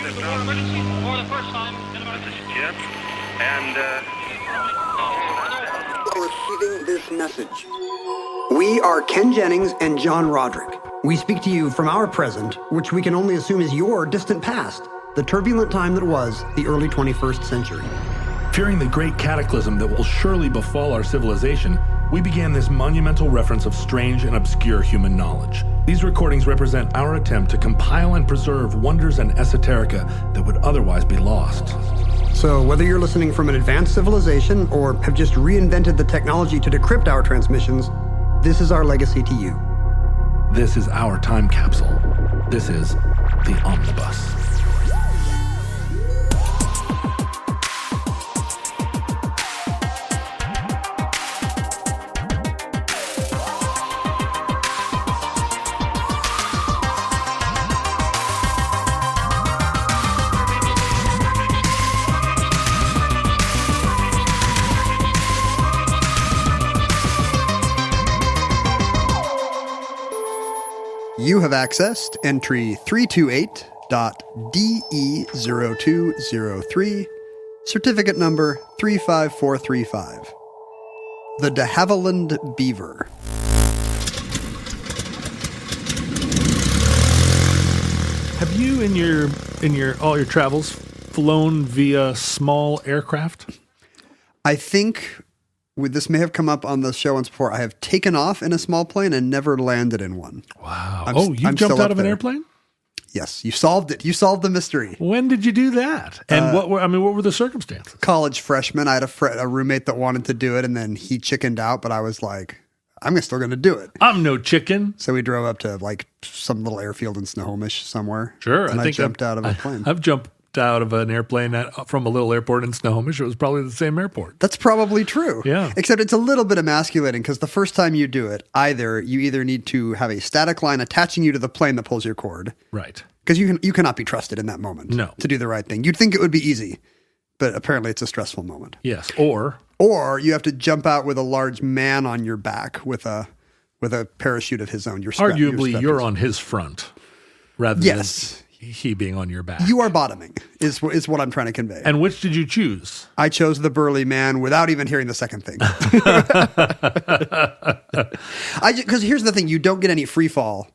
emergency for the first time in about... This is Jim, and Receiving this message. We are Ken Jennings and John Roderick. We speak to you from our present, which we can only assume is your distant past, the turbulent time that was the early 21st century. Fearing the great cataclysm that will surely befall our civilization, we began this monumental reference of strange and obscure human knowledge. These recordings represent our attempt to compile and preserve wonders and esoterica that would otherwise be lost. So whether you're listening from an advanced civilization or have just reinvented the technology to decrypt our transmissions, this is our legacy to you. This is our time capsule. This is the Omnibus. You have accessed entry 328.DE0203, certificate number 35435. The de Havilland Beaver. Have you in your all your travels flown via small aircraft? I think this may have come up on the show once before. I have taken off in a small plane and never landed in one. Wow. I'm You jumped out of an airplane? Yes, you solved it. You solved the mystery. When did you do that? And what were the circumstances? College freshman, I had a roommate that wanted to do it, and then he chickened out, but I was like, I'm still going to do it. I'm no chicken. So we drove up to like some little airfield in Snohomish somewhere. Sure. And I jumped out of a plane. I've jumped out of an airplane from a little airport in Snohomish. It was probably the same airport. That's probably true. Yeah. Except it's a little bit emasculating because the first time you do it, you either need to have a static line attaching you to the plane that pulls your cord. Right. Because you cannot be trusted in that moment. No. To do the right thing. You'd think it would be easy, but apparently it's a stressful moment. Yes. Or you have to jump out with a large man on your back with a parachute of his own. Arguably, you're on his front rather than he being on your back. You are bottoming, is what I'm trying to convey. And which did you choose? I chose the burly man without even hearing the second thing. Because here's the thing, you don't get any free fall.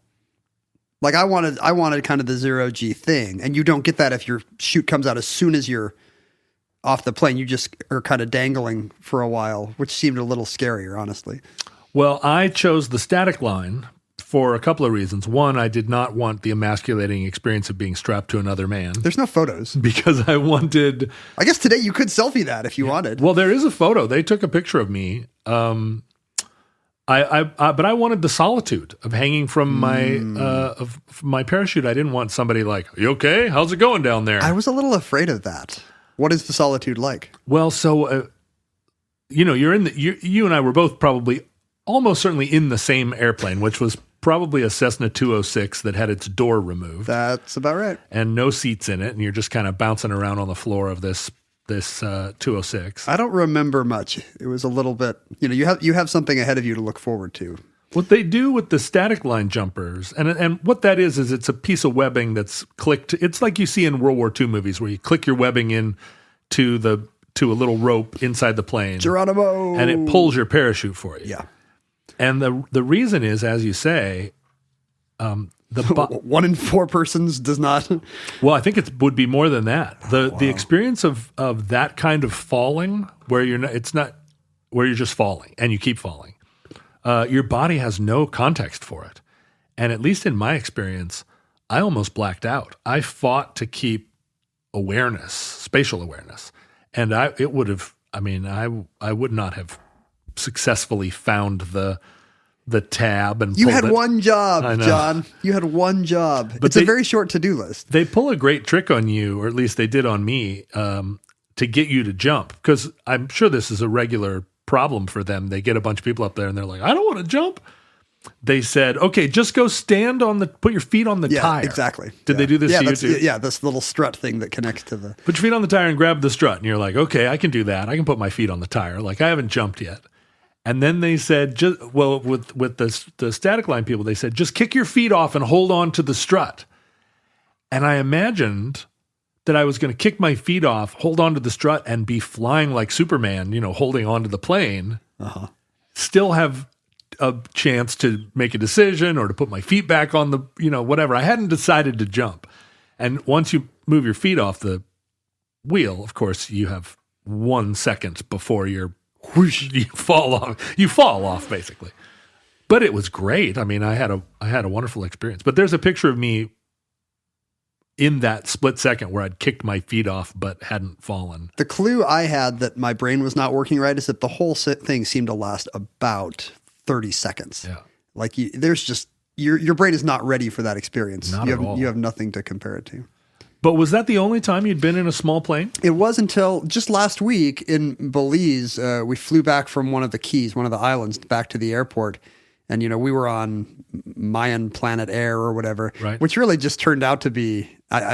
Like I wanted kind of the 0G thing, and you don't get that if your chute comes out as soon as you're off the plane. You just are kind of dangling for a while, which seemed a little scarier, honestly. Well, I chose the static line for a couple of reasons. One, I did not want the emasculating experience of being strapped to another man. There's no photos. Because I wanted... I guess today you could selfie that if you wanted. Well, there is a photo. They took a picture of me. But I wanted the solitude of hanging from my parachute. I didn't want somebody like, "You okay? How's it going down there?" I was a little afraid of that. What is the solitude like? Well, so you're in you and I were both probably almost certainly in the same airplane, which was probably a Cessna 206 that had its door removed. That's about right. And no seats in it, and you're just kind of bouncing around on the floor of this 206. I don't remember much. It was a little bit, you have something ahead of you to look forward to. What they do with the static line jumpers, and what that is it's a piece of webbing that's clicked. It's like you see in World War II movies where you click your webbing in to a little rope inside the plane. Geronimo! And it pulls your parachute for you. Yeah. And the reason is, as you say, 1 in 4 persons does not. Well, I think it would be more than that. The experience of that kind of falling, where it's not where you're just falling and you keep falling. Your body has no context for it, and at least in my experience, I almost blacked out. I fought to keep awareness, spatial awareness, and I would not have successfully found the tab and you pulled had it. One job, John. You had one job. But it's a very short to-do list. They pull a great trick on you, or at least they did on me, to get you to jump, because I'm sure this is a regular problem for them. They get a bunch of people up there and they're like, I don't want to jump. They said, okay, just go put your feet on the tire. Exactly. Did they do this to you too? Yeah, this little strut thing that connects to the... Put your feet on the tire and grab the strut. And you're like, okay, I can do that. I can put my feet on the tire. Like, I haven't jumped yet. And then they said, with the static line people, they said, just kick your feet off and hold on to the strut. And I imagined that I was going to kick my feet off, hold onto the strut, and be flying like Superman, holding onto the plane, still have a chance to make a decision or to put my feet back on the, whatever. I hadn't decided to jump. And once you move your feet off the wheel, of course, you have 1 second before you fall off. You fall off, basically. But it was great. I mean, I had a wonderful experience. But there's a picture of me in that split second where I'd kicked my feet off but hadn't fallen. The clue I had that my brain was not working right is that the whole thing seemed to last about 30 seconds. Yeah. Like there's just your brain is not ready for that experience. Not at all. You have nothing to compare it to. But was that the only time you'd been in a small plane? It was until just last week in Belize. We flew back from one of the keys, one of the islands, back to the airport. And, we were on Mayan Planet Air or whatever, right, which really just turned out to be,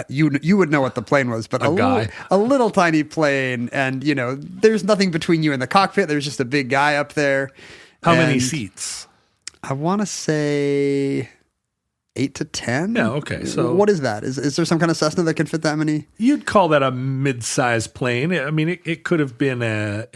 you would know what the plane was, but a little tiny plane. And, there's nothing between you and the cockpit. There's just a big guy up there. How many seats? I want to say 8 to 10. Yeah, okay. So what is that? Is there some kind of Cessna that can fit that many? You'd call that a mid-sized plane. I mean, it could have been a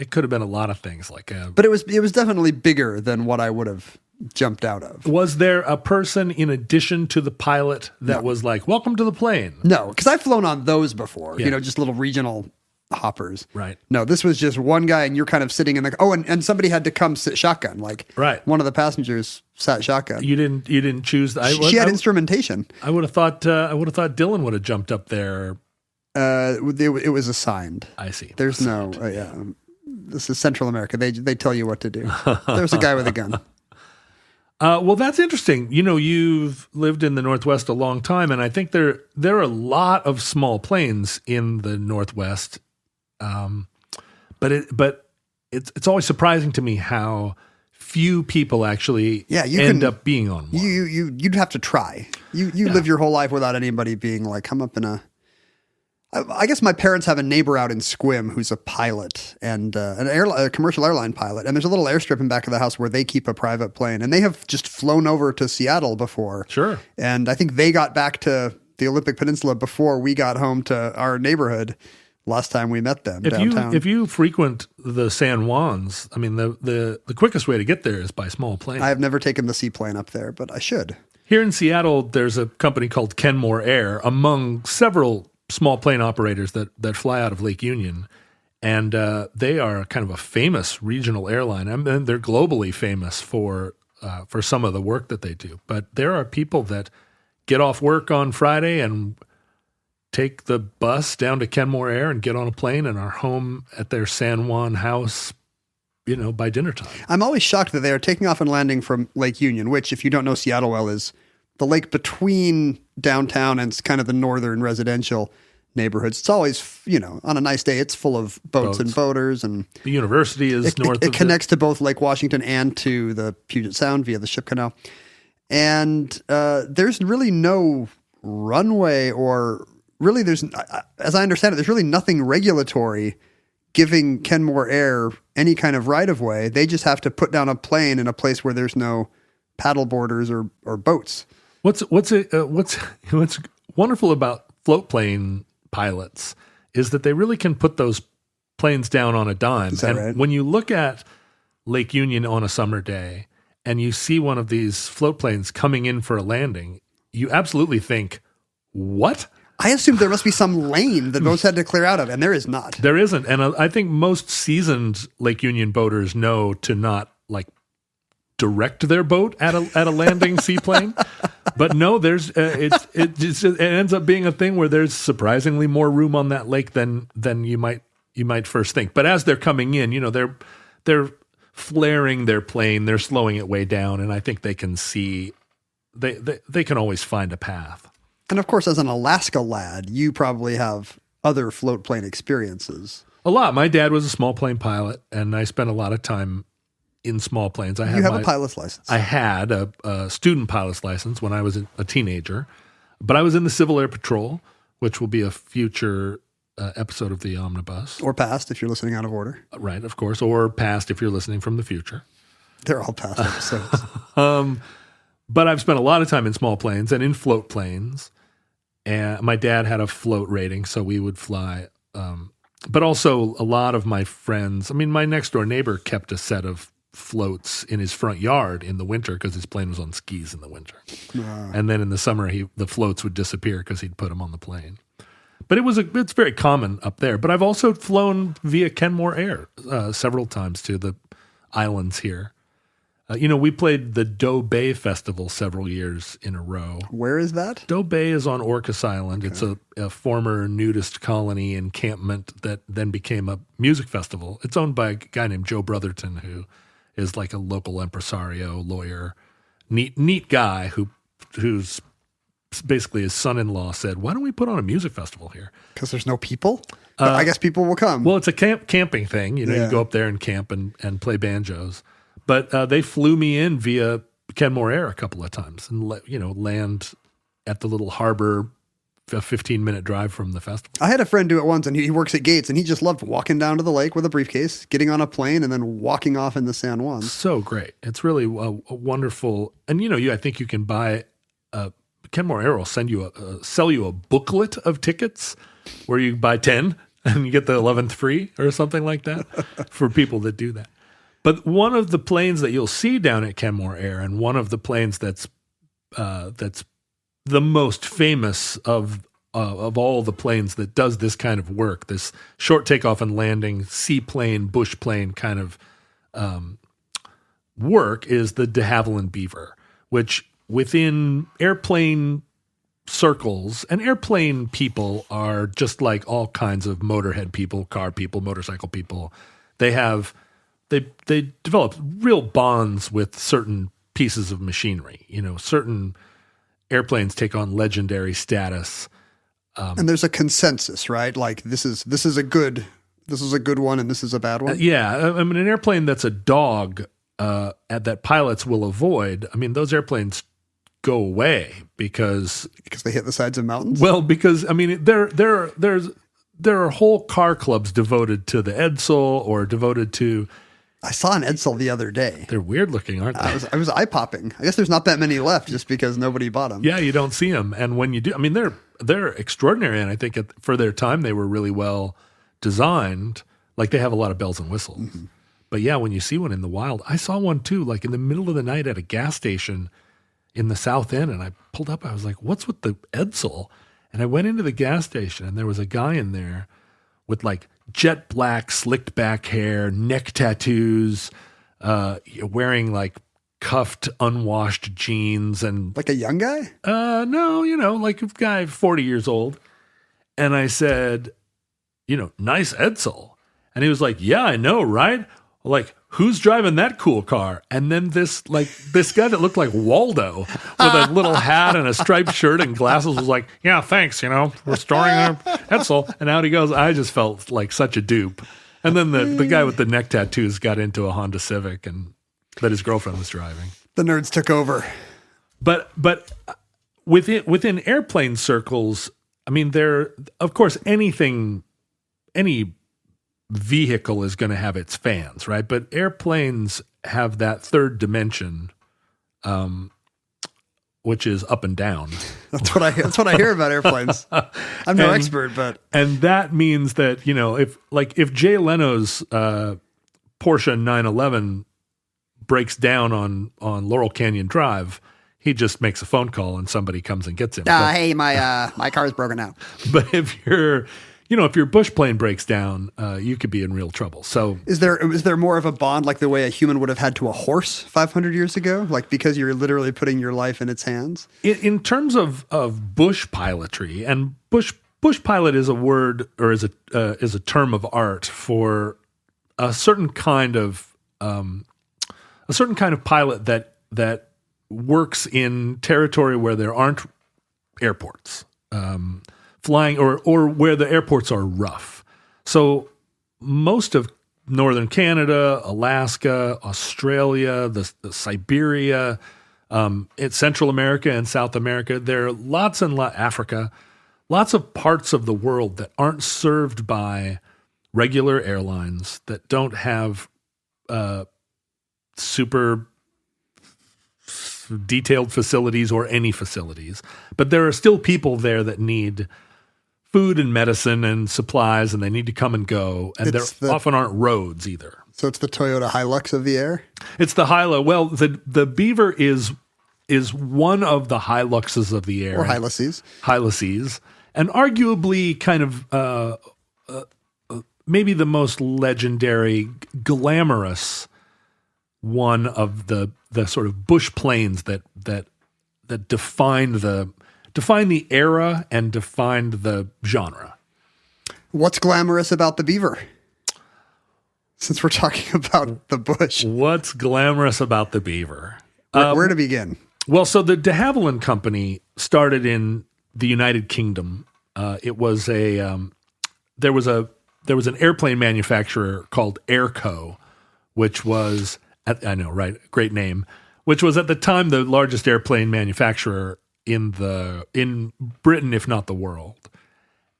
lot of things But it was definitely bigger than what I would have jumped out of. Was there a person in addition to the pilot that was like, "Welcome to the plane"? No, because I've flown on those before. Yeah. Just little regional hoppers. Right. No, this was just one guy, and you're kind of sitting in the. Oh, and somebody had to come sit shotgun. Like right. One of the passengers sat shotgun. You didn't choose. She had instrumentation. I would have thought Dylan would have jumped up there. It was assigned. I see. There's no. This is Central America. They tell you what to do. There's a guy with a gun. Well, that's interesting. You've lived in the Northwest a long time, and I think there are a lot of small planes in the Northwest. But it's always surprising to me how few people actually end up being on one. You'd have to try. You live your whole life without anybody being like, come up in a. I guess my parents have a neighbor out in Squim who's a pilot and a commercial airline pilot. And there's a little airstrip in back of the house where they keep a private plane. And they have just flown over to Seattle before. Sure. And I think they got back to the Olympic Peninsula before we got home to our neighborhood last time we met them downtown. If you frequent the San Juans, I mean, the quickest way to get there is by small plane. I have never taken the seaplane up there, but I should. Here in Seattle, there's a company called Kenmore Air, among several small plane operators that fly out of Lake Union, and they are kind of a famous regional airline. I mean, they're globally famous for some of the work that they do. But there are people that get off work on Friday and take the bus down to Kenmore Air and get on a plane and are home at their San Juan house, by dinner time. I'm always shocked that they are taking off and landing from Lake Union, which, if you don't know Seattle well, is the lake between downtown and kind of the northern residential neighborhoods. It's always, on a nice day, it's full of boats and boaters. And the university is north of it. It connects to both Lake Washington and to the Puget Sound via the ship canal. And there's really no runway or really as I understand it, there's really nothing regulatory giving Kenmore Air any kind of right-of-way. They just have to put down a plane in a place where there's no paddle boarders or boats. What's wonderful about float plane pilots is that they really can put those planes down on a dime. Is that right? When you look at Lake Union on a summer day and you see one of these float planes coming in for a landing, you absolutely think, what? I assumed there must be some lane that boats had to clear out of, and there is not. There isn't. And I think most seasoned Lake Union boaters know to not direct their boat at a landing seaplane. But no, there's it ends up being a thing where there's surprisingly more room on that lake than you might first think. But as they're coming in, they're flaring their plane, they're slowing it way down, and I think they can see they can always find a path. And of course, as an Alaska lad, you probably have other float plane experiences. A lot. My dad was a small plane pilot, and I spent a lot of time in small planes. You have a pilot's license. I had a student pilot's license when I was a teenager, but I was in the Civil Air Patrol, which will be a future episode of the Omnibus. Or past, if you're listening out of order. Right, of course. Or past, if you're listening from the future. They're all past episodes. But I've spent a lot of time in small planes and in float planes. And my dad had a float rating, so we would fly. But also a lot of my friends, I mean, my next door neighbor kept a set of floats in his front yard in the winter because his plane was on skis in the winter. And then in the summer, the floats would disappear because he'd put them on the plane. But it's very common up there. But I've also flown via Kenmore Air several times to the islands here. We played the Doe Bay Festival several years in a row. Where is that? Doe Bay is on Orcas Island. Okay. It's a former nudist colony encampment that then became a music festival. It's owned by a guy named Joe Brotherton, who is like a local impresario, lawyer, neat guy who's basically his son-in-law said, "Why don't we put on a music festival here?" Because there's no people? I guess people will come. Well, it's a camping thing. You go up there and camp and play banjos. But they flew me in via Kenmore Air a couple of times and land at the little harbor, a 15-minute drive from the festival. I had a friend do it once, and he works at Gates, and he just loved walking down to the lake with a briefcase, getting on a plane, and then walking off in the San Juan. So great. It's really a wonderful, and I think you can buy, Kenmore Air will sell you a booklet of tickets where you buy 10 and you get the 11th free or something like that for people that do that. But one of the planes that you'll see down at Kenmore Air, and one of the planes that's the most famous of all the planes that does this kind of work, this short takeoff and landing, seaplane, bush plane kind of work, is the de Havilland Beaver, which within airplane circles, and airplane people are just like all kinds of motorhead people, car people, motorcycle people. They develop real bonds with certain pieces of machinery. Certain airplanes take on legendary status. And there's a consensus, right? Like this is a good one and this is a bad one. I mean, an airplane that's a dog that pilots will avoid. I mean, those airplanes go away because they hit the sides of mountains. Well, because I mean, there are whole car clubs devoted to the Edsel or devoted to. I saw an Edsel the other day. They're weird looking, aren't they? I was eye popping. I guess there's not that many left just because nobody bought them. Yeah, you don't see them. And when you do, I mean, they're extraordinary. And I think for their time, they were really well designed. Like they have a lot of bells and whistles. Mm-hmm. But yeah, when you see one in the wild, I saw one too, like in the middle of the night at a gas station in the South End. And I pulled up, I was like, what's with the Edsel? And I went into the gas station and there was a guy in there with like jet black, slicked back hair, neck tattoos, wearing like cuffed, unwashed jeans. And like a young guy? No, like a guy 40 years old. And I said, nice Edsel. And he was like, yeah, I know, right? Like, who's driving that cool car? And then this guy that looked like Waldo with a little hat and a striped shirt and glasses was like, yeah, thanks, we're storing our Edsel. And out he goes. I just felt like such a dupe. And then the guy with the neck tattoos got into a Honda Civic and that his girlfriend was driving. The nerds took over. But within airplane circles, I mean, of course, any vehicle is going to have its fans, right? But airplanes have that third dimension, which is up and down. That's what I hear about airplanes. I'm no expert, but that means that if Jay Leno's Porsche 911 breaks down on Laurel Canyon Drive, he just makes a phone call and somebody comes and gets him. Hey, my car's broken out. But if your bush plane breaks down, you could be in real trouble. So is there more of a bond like the way a human would have had to a horse 500 years ago? Like because you're literally putting your life in its hands? In terms of bush pilotry, and bush pilot is a word or is a term of art for a certain kind of pilot that works in territory where there aren't airports. Flying or where the airports are rough. So most of northern Canada, Alaska, Australia, the Siberia, Central America and South America, there are Africa, lots of parts of the world that aren't served by regular airlines, that don't have super detailed facilities or any facilities. But there are still people there that need food and medicine and supplies, and they need to come and go. And there often aren't roads either. So it's the Toyota Hilux of the air? It's the Hilux. Well, the Beaver is one of the Hiluxes of the air. Or Hiluses. Hiluses. And arguably kind of maybe the most legendary, glamorous one of the sort of bush planes that defined the era and defined the genre. What's glamorous about the Beaver? Since we're talking about the bush. What's glamorous about the Beaver? Where to begin? Well, so the de Havilland Company started in the United Kingdom. There was an airplane manufacturer called Airco, which was I know, right? Great name. Which was at the time the largest airplane manufacturer in Britain, if not the world.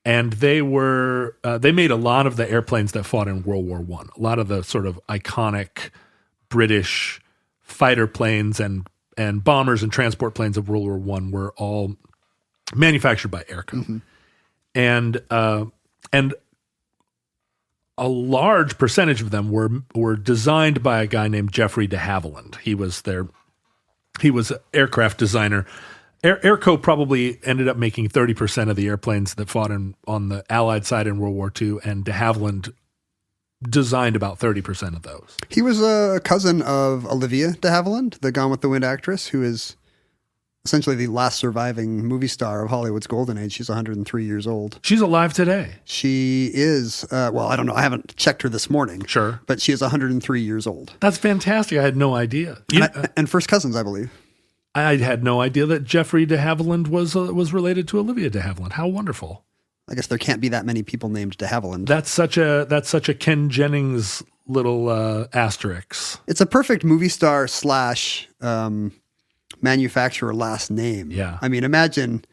And they made a lot of the airplanes that fought in World War I. A lot of the sort of iconic British fighter planes and bombers and transport planes of World War I were all manufactured by Airco. Mm-hmm. And a large percentage of them were designed by a guy named Geoffrey de Havilland. He was an aircraft designer. Airco probably ended up making 30% of the airplanes that fought on the Allied side in World War II, and de Havilland designed about 30% of those. He was a cousin of Olivia de Havilland, the Gone with the Wind actress, who is essentially the last surviving movie star of Hollywood's golden age. She's 103 years old. She's alive today. She is, well, I don't know. I haven't checked her this morning. Sure. But she is 103 years old. That's fantastic. I had no idea. And first cousins, I believe. I had no idea that Geoffrey de Havilland was related to Olivia de Havilland. How wonderful. I guess there can't be that many people named de Havilland. That's such a Ken Jennings little asterisk. It's a perfect movie star / manufacturer last name. Yeah. I mean, imagine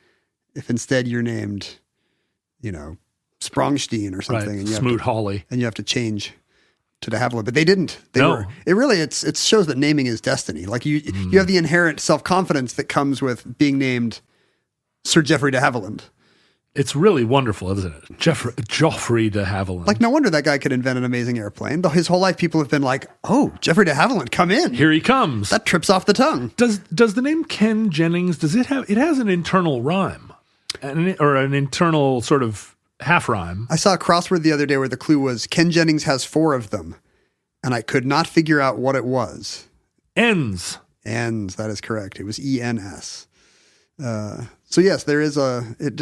if instead you're named, Sprongstein or something. Right. And Smoot Hawley. And you have to change to de Havilland, but they didn't. No. It shows that naming is destiny. Like you have the inherent self-confidence that comes with being named Sir Geoffrey de Havilland. It's really wonderful, isn't it? Geoffrey de Havilland. Like, no wonder that guy could invent an amazing airplane. His whole life, people have been like, "Oh, Geoffrey de Havilland, come in! Here he comes." That trips off the tongue. Does the name Ken Jennings? Does it have? It has an internal rhyme, or an internal sort of half rhyme. I saw a crossword the other day where the clue was Ken Jennings has 4 of them, and I could not figure out what it was. Ends. Ends. That is correct. It was ENS. So yes, there is it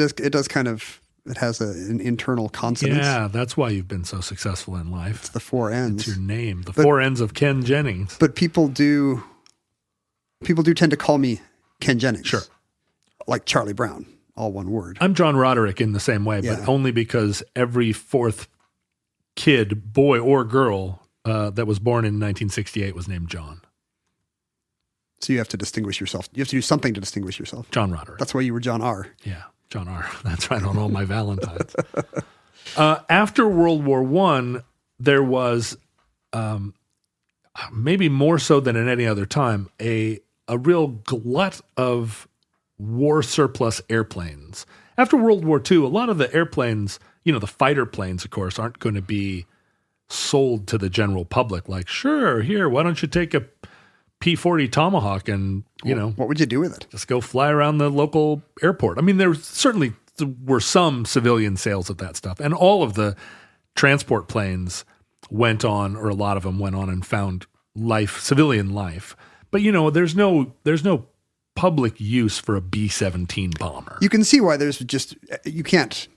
has an internal consonance. Yeah, that's why you've been so successful in life. It's the 4 ends. It's your name. The 4 ends of Ken Jennings. But people do tend to call me Ken Jennings. Sure. Like Charlie Brown, all one word. I'm John Roderick in the same way, Yeah. but only because every 4th kid, boy or girl, that was born in 1968 was named John. So you have to distinguish yourself. You have to do something to distinguish yourself. John Roderick. That's why you were John R. Yeah, John R. That's right, on all my Valentines. After World War I, there was, maybe more so than at any other time, a real glut of war surplus airplanes. After World War II, a lot of the airplanes, the fighter planes, of course, aren't going to be sold to the general public. Like, sure, here, why don't you take a P-40 Tomahawk and, what would you do with it? just go fly around the local airport. I mean, there certainly were some civilian sales of that stuff. And all of the transport planes went on, or a lot of them went on and found civilian life. But, there's no public use for a B-17 bomber. You can see why you can't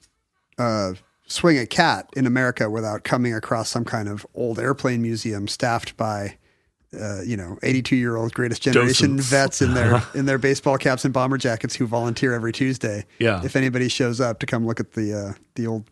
swing a cat in America without coming across some kind of old airplane museum staffed by 82-year-old greatest generation Docents. vets in their baseball caps and bomber jackets who volunteer every Tuesday. Yeah. If anybody shows up to come look at the old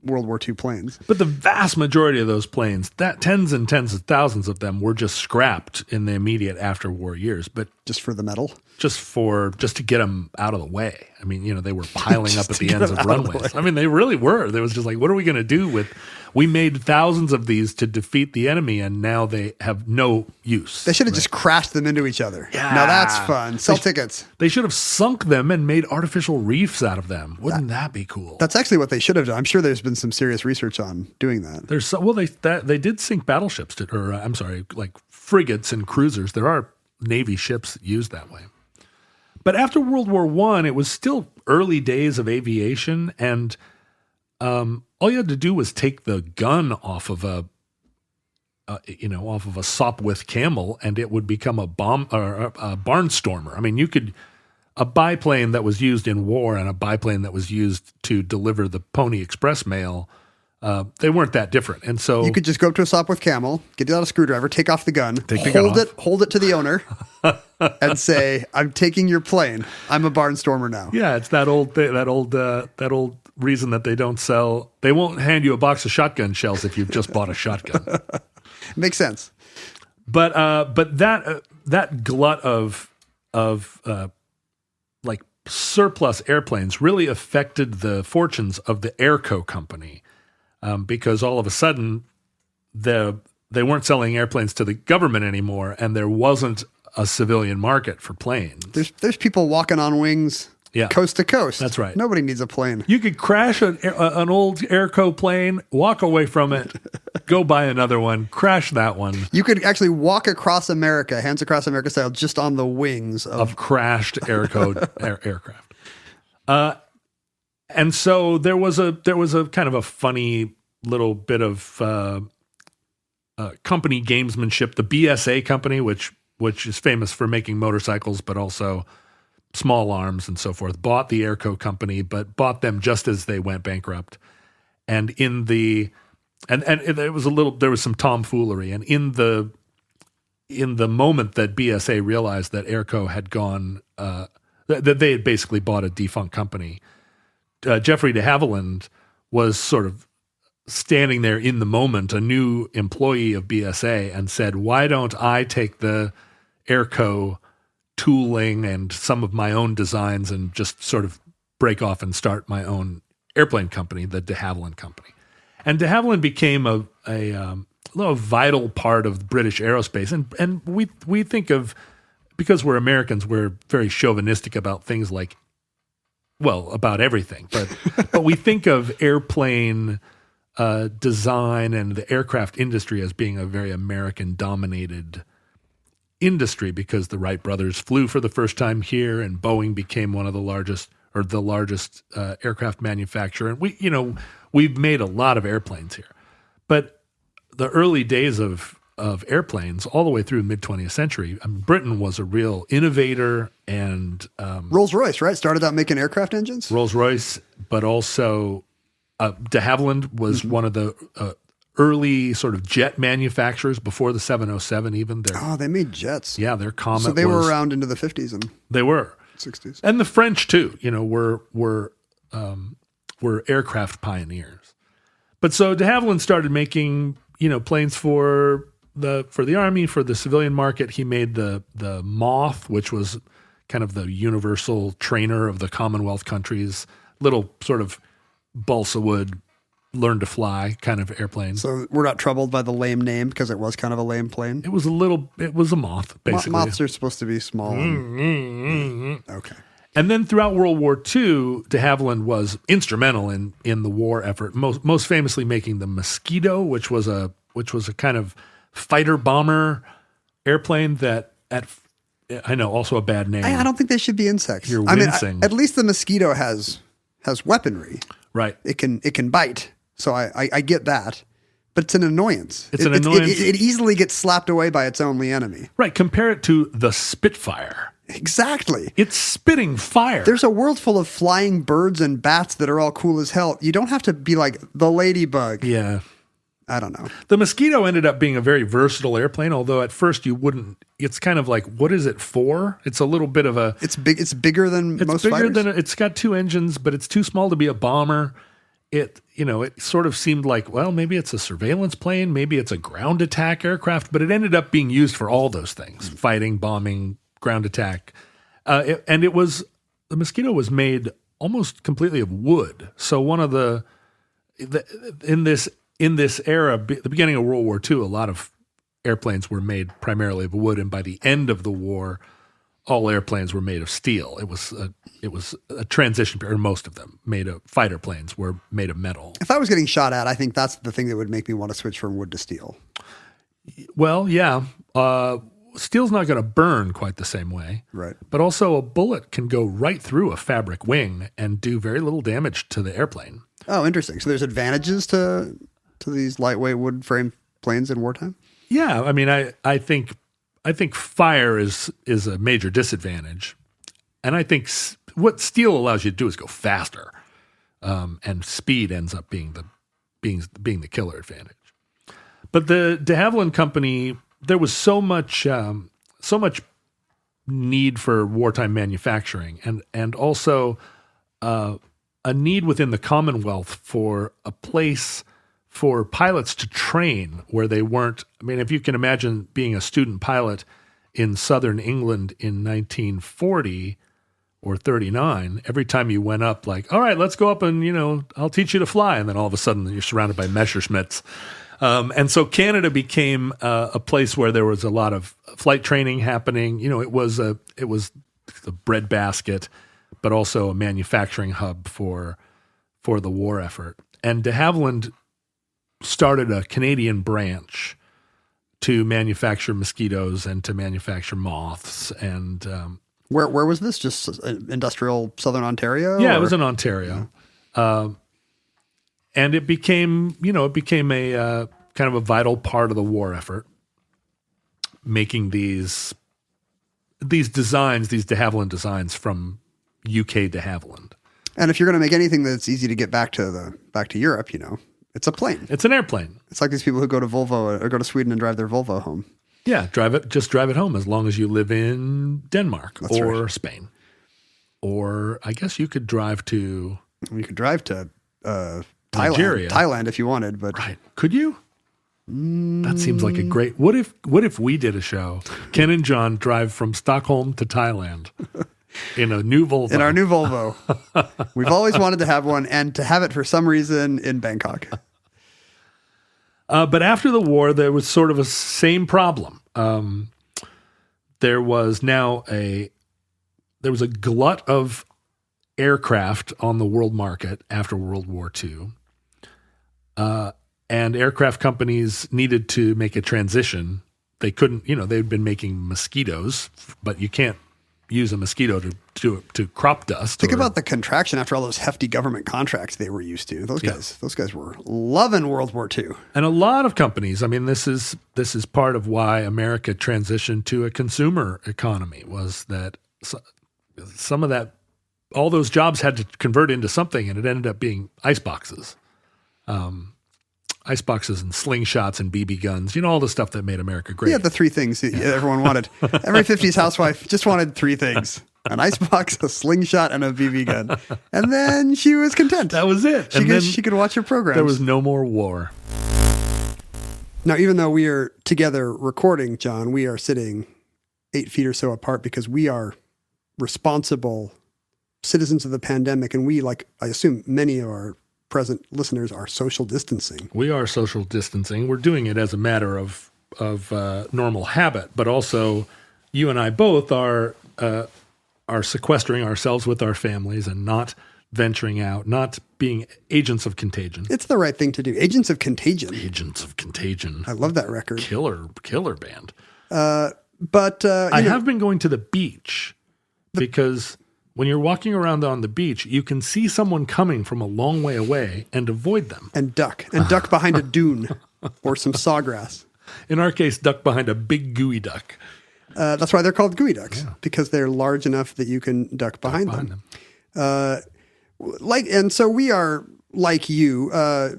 World War II planes. But the vast majority of those planes, tens and tens of thousands of them, were just scrapped in the immediate after-war years. But Just for the metal? just to get them out of the way. I mean, they were piling up at the ends of runways. I mean, they really were. There was just like, what are we going to do with? We made thousands of these to defeat the enemy, and now they have no use. They should have just crashed them into each other. Yeah. Now that's fun. Sell tickets. They should have sunk them and made artificial reefs out of them. Wouldn't that be cool? That's actually what they should have done. I'm sure there's been some serious research on doing that. They did sink battleships, like frigates and cruisers. There are Navy ships used that way. But after World War I, it was still early days of aviation, and all you had to do was take the gun off of a Sopwith Camel, and it would become a barnstormer. I mean, a biplane that was used in war and a biplane that was used to deliver the Pony Express mail. They weren't that different, and so you could just go up to a Sopwith Camel, get out a screwdriver, take off the gun, hold it to the owner, and say, "I'm taking your plane. I'm a barnstormer now." Yeah, it's that old reason that they don't sell. They won't hand you a box of shotgun shells if you've just bought a shotgun. Makes sense. But that glut of like surplus airplanes really affected the fortunes of the Airco company. Because all of a sudden, they weren't selling airplanes to the government anymore, and there wasn't a civilian market for planes. There's people walking on wings, coast to coast. That's right. Nobody needs a plane. You could crash an old Airco plane, walk away from it, go buy another one, crash that one. You could actually walk across America, hands across America style, just on the wings of crashed Airco aircraft. And so there was a kind of a funny little bit of company gamesmanship. The BSA company, which is famous for making motorcycles, but also small arms and so forth, bought the Airco company, but bought them just as they went bankrupt. And there was some tomfoolery. And in the moment that BSA realized that Airco had gone, that they had basically bought a defunct company, Jeffrey de Havilland was sort of standing there in the moment, a new employee of BSA, and said, "Why don't I take the Airco tooling and some of my own designs and just sort of break off and start my own airplane company, the de Havilland Company?" And de Havilland became a vital part of British aerospace. And we think of, because we're Americans, we're very chauvinistic about things like, well, about everything, but we think of airplane design and the aircraft industry as being a very American-dominated industry because the Wright brothers flew for the first time here, and Boeing became one of the largest aircraft manufacturer. And we've made a lot of airplanes here, but the early days of airplanes, all the way through mid-20th century, Britain was a real innovator, and Rolls-Royce, right? Started out making aircraft engines? Rolls-Royce, but also de Havilland was one of the early sort of jet manufacturers before the 707 even. They made jets. Yeah, their Comet. So they were around into the 50s and they were 60s. And the French too, were aircraft pioneers. But so de Havilland started making, planes for the Army, for the civilian market. He made the Moth, which was kind of the universal trainer of the Commonwealth countries, little sort of balsa wood, learn to fly kind of airplane. So we're not troubled by the lame name because it was kind of a lame plane? It was a Moth, basically. Moths are supposed to be small. Okay. And then throughout World War II, de Havilland was instrumental in the war effort, most famously making the Mosquito, which was a kind of fighter bomber airplane that I know, also a bad name. I don't think they should be insects. You're wincing. At least the Mosquito has weaponry. Right. It can bite. So I get that. But it's an annoyance. It's an annoyance. It easily gets slapped away by its only enemy. Right. Compare it to the Spitfire. Exactly. It's spitting fire. There's a world full of flying birds and bats that are all cool as hell. You don't have to be like the Ladybug. Yeah. I don't know. The Mosquito ended up being a very versatile airplane, although at first you wouldn't. It's kind of like, what is it for? It's a little bit of a. It's big. It's bigger than most fighters. It's got two engines, but it's too small to be a bomber. It sort of seemed like, well, maybe it's a surveillance plane, maybe it's a ground attack aircraft, but it ended up being used for all those things: fighting, bombing, ground attack. The Mosquito was made almost completely of wood. So one of in this era, the beginning of World War II, a lot of airplanes were made primarily of wood, and by the end of the war, all airplanes were made of steel. It was a transition period. Most of them fighter planes were made of metal. If I was getting shot at, I think that's the thing that would make me want to switch from wood to steel. Well, yeah. Steel's not going to burn quite the same way. Right. But also a bullet can go right through a fabric wing and do very little damage to the airplane. Oh, interesting. So there's advantages to these lightweight wood frame planes in wartime? Yeah. I mean, I think fire is a major disadvantage. And I think what steel allows you to do is go faster. And speed ends up being the killer advantage. But the de Havilland Company, there was so much need for wartime manufacturing, and also a need within the Commonwealth for a place for pilots to train where they weren't. I mean, if you can imagine being a student pilot in southern England in 1940 or 39, every time you went up, like, all right, let's go up and, I'll teach you to fly. And then all of a sudden you're surrounded by Messerschmitts. And so Canada became a place where there was a lot of flight training happening. It was the breadbasket, but also a manufacturing hub for the war effort. And de Havilland started a Canadian branch to manufacture mosquitoes and to manufacture moths. And where was this? Just industrial Southern Ontario? Yeah, it was in Ontario. Yeah. And it became a kind of a vital part of the war effort, making these designs, these de Havilland designs from UK de Havilland. And if you're going to make anything that's easy to get back to Europe, it's a plane. It's an airplane. It's like these people who go to Volvo or go to Sweden and drive their Volvo home. Yeah, just drive it home as long as you live in Denmark or Spain. Or I guess you could drive to... You could drive to Nigeria. Thailand if you wanted, but... Right. Could you? That seems like a great... What if we did a show? Ken and John drive from Stockholm to Thailand in a new Volvo. In our new Volvo. We've always wanted to have one, and to have it for some reason in Bangkok. But after the war, there was sort of a same problem. There was a glut of aircraft on the world market after World War II. And aircraft companies needed to make a transition. They couldn't, they'd been making mosquitoes, but you can't use a mosquito to crop dust. Think about the contraction after all those hefty government contracts they were used to. Those guys were loving World War II. And a lot of companies, I mean, this is part of why America transitioned to a consumer economy, was that some of that, all those jobs had to convert into something, and it ended up being ice boxes. Ice boxes and slingshots and BB guns, all the stuff that made America great. Yeah, the three things that everyone wanted. Every 50s housewife just wanted three things: an icebox, a slingshot, and a BB gun. And then she was content. That was it. She could watch her programs. There was no more war. Now, even though we are together recording, John, we are sitting 8 feet or so apart because we are responsible citizens of the pandemic. And we, like I assume many of our present listeners, are social distancing. We are social distancing. We're doing it as a matter of normal habit, but also you and I both are sequestering ourselves with our families and not venturing out, not being agents of contagion. It's the right thing to do. Agents of Contagion. Agents of Contagion. I love that record. Killer band. But I have been going to the beach because when you're walking around on the beach, you can see someone coming from a long way away and avoid them. And duck behind a dune or some sawgrass. In our case, duck behind a big gooey duck. That's why they're called gooey ducks, because they're large enough that you can duck behind them. And so we are, like you,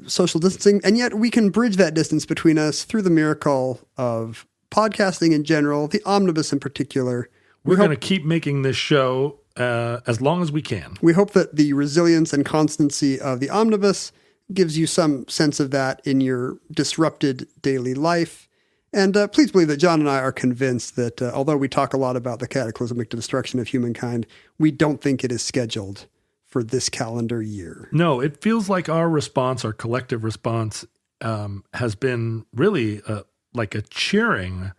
social distancing, and yet we can bridge that distance between us through the miracle of podcasting in general, the omnibus in particular. We're going to keep making this show as long as we can. We hope that the resilience and constancy of the omnibus gives you some sense of that in your disrupted daily life. And please believe that John and I are convinced that although we talk a lot about the cataclysmic destruction of humankind, we don't think it is scheduled for this calendar year. No, it feels like our response, our collective response, has been really like a cheering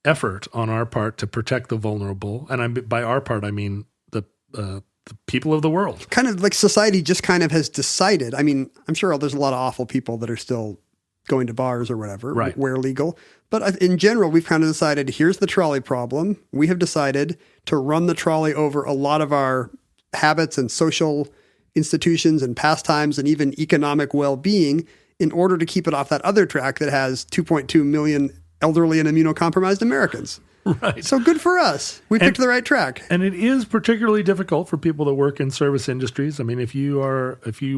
effort on our part to protect the vulnerable. And by our part, I mean the people of the world. Kind of like society just kind of has decided. I mean, I'm sure there's a lot of awful people that are still going to bars or whatever, right, where legal. But in general, we've kind of decided, here's the trolley problem. We have decided to run the trolley over a lot of our habits and social institutions and pastimes and even economic well-being in order to keep it off that other track that has 2.2 million elderly and immunocompromised Americans. Right. So good for us. We picked the right track. And it is particularly difficult for people that work in service industries. I mean, if you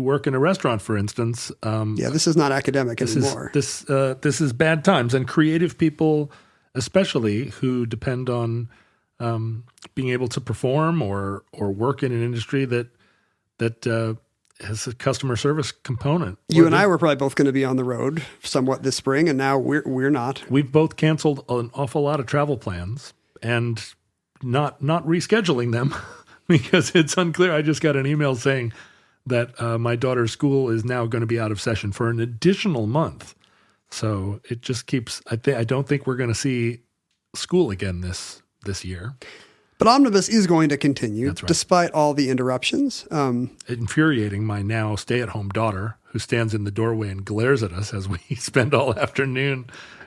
work in a restaurant, for instance, this is not academic anymore. This is bad times, and creative people, especially who depend on being able to perform or work in an industry that has a customer service component. You and I were probably both going to be on the road somewhat this spring, and now we're not. We've both canceled an awful lot of travel plans and not rescheduling them because it's unclear. I just got an email saying that my daughter's school is now going to be out of session for an additional month. So it just keeps. I don't think we're going to see school again this year. But Omnibus is going to continue, That's right, despite all the interruptions. Infuriating my now stay-at-home daughter, who stands in the doorway and glares at us as we spend all afternoon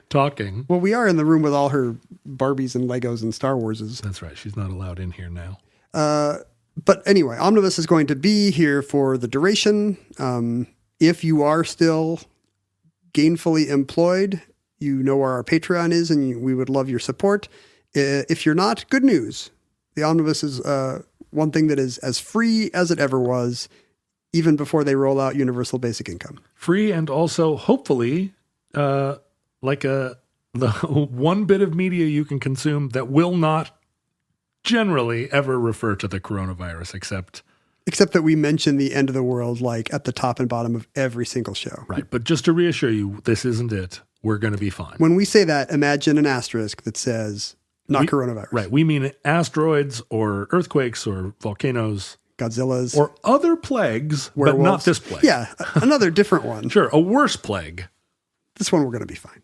talking. Well, we are in the room with all her Barbies and Legos and Star Warses. That's right. She's not allowed in here now. But anyway, Omnibus is going to be here for the duration. If you are still gainfully employed, you know where our Patreon is, and we would love your support. If you're not, good news. The Omnibus is one thing that is as free as it ever was, even before they roll out universal basic income. Free, and also hopefully the one bit of media you can consume that will not generally ever refer to the coronavirus, except that we mention the end of the world like at the top and bottom of every single show. Right. But just to reassure you, this isn't it. We're going to be fine. When we say that, imagine an asterisk that says coronavirus. Right. We mean asteroids or earthquakes or volcanoes. Godzillas. Or other plagues, werewolves. But not this plague. Yeah, another different one. Sure, a worse plague. This one we're going to be fine.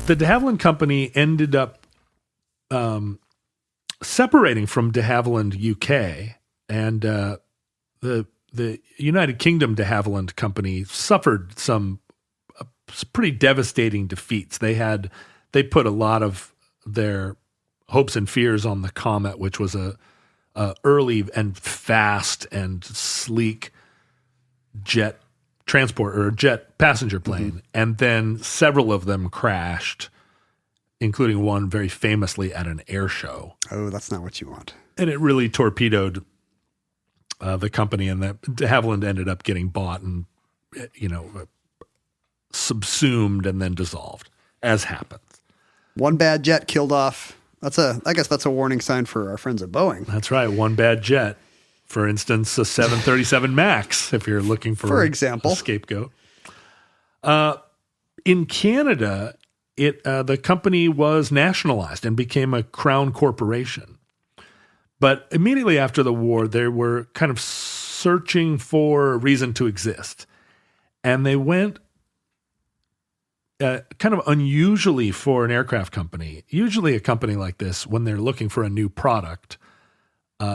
The de Havilland Company ended up separating from de Havilland UK, and the United Kingdom de Havilland Company suffered some pretty devastating defeats. They put a lot of their hopes and fears on the Comet, which was a early and fast and sleek jet transport or jet passenger plane. Mm-hmm. And then several of them crashed, including one very famously at an air show. Oh, that's not what you want. And it really torpedoed the company, and that de Havilland ended up getting bought and, subsumed and then dissolved, as happens. One bad jet killed off. I guess that's a warning sign for our friends at Boeing. That's right. One bad jet. For instance, a 737 MAX, if you're looking for example, a scapegoat. In Canada, the company was nationalized and became a crown corporation. But immediately after the war, they were kind of searching for a reason to exist. And they went kind of unusually for an aircraft company. Usually a company like this, when they're looking for a new product,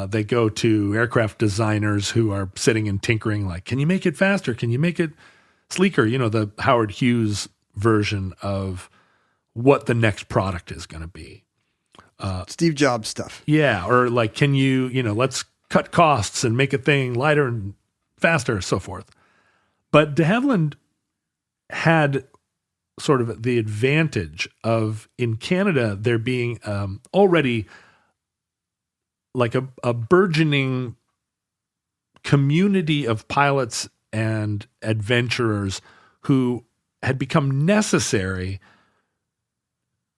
they go to aircraft designers who are sitting and tinkering like, can you make it faster? Can you make it sleeker? The Howard Hughes version of what the next product is going to be. Steve Jobs stuff. Yeah. Or like, can you, let's cut costs and make a thing lighter and faster, so forth. But de Havilland had sort of the advantage of, in Canada, there being already like a burgeoning community of pilots and adventurers who had become necessary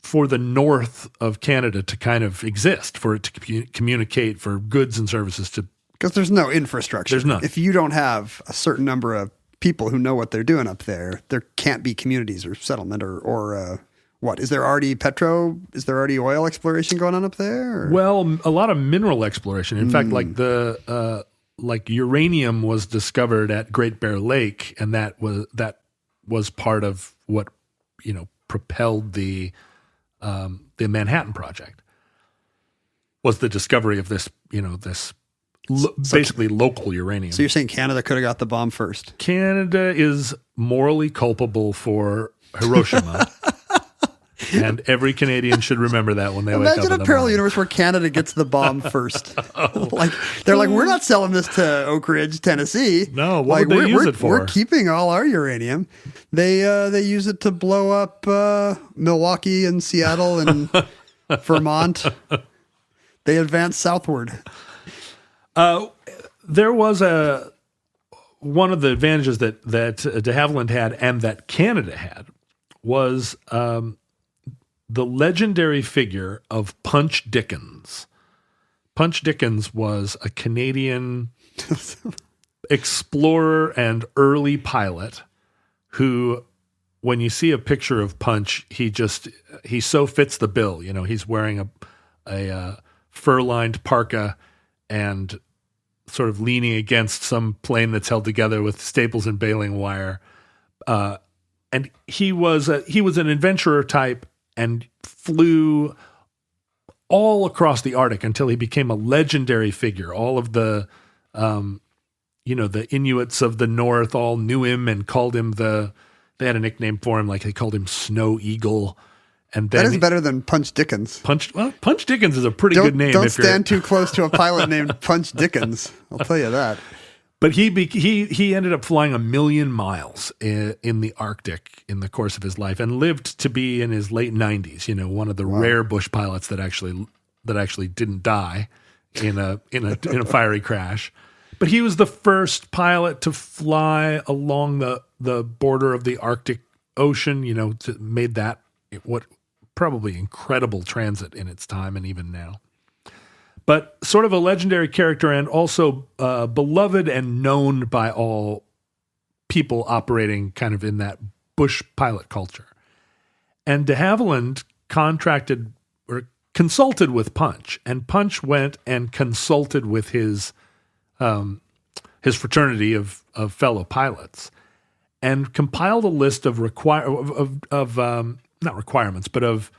for the north of Canada to kind of exist, for it to communicate, for goods and services to... Because there's no infrastructure. There's none. If you don't have a certain number of people who know what they're doing up there, there can't be communities or settlement or what? Is there already oil exploration going on up there? Or? Well, a lot of mineral exploration. In fact, like like uranium was discovered at Great Bear Lake, and that was part of what, propelled the Manhattan Project, was the discovery of this, basically local uranium. So you're saying Canada could have got the bomb first? Canada is morally culpable for Hiroshima. And every Canadian should remember that when they wake up in the Imagine a parallel morning. universe where Canada gets the bomb first. They're like, we're not selling this to Oak Ridge, Tennessee. No, what would they use it for? We're keeping all our uranium. They use it to blow up Milwaukee and Seattle and Vermont. They advance southward. There was one of the advantages that de Havilland had and that Canada had was the legendary figure of Punch Dickens. Punch Dickens was a Canadian explorer and early pilot who, when you see a picture of Punch, he so fits the bill. He's wearing a fur-lined parka and sort of leaning against some plane that's held together with staples and baling wire. And he was an adventurer type and flew all across the Arctic until he became a legendary figure. All of the, the Inuits of the North all knew him and called him they had a nickname for him, like they called him Snow Eagle. And then that is better than Punch Dickens. Punch Dickens is a pretty good name. Don't stand too close to a pilot named Punch Dickens. I'll tell you that. But he ended up flying 1 million miles in the Arctic in the course of his life and lived to be in his late 90s. One of the rare bush pilots that actually didn't die in a fiery crash. But he was the first pilot to fly along the border of the Arctic Ocean. Made that what probably incredible transit in its time and even now. But sort of a legendary character and also beloved and known by all people operating kind of in that bush pilot culture. And de Havilland contracted or consulted with Punch, and Punch went and consulted with his fraternity of fellow pilots and compiled a list of not requirements, but of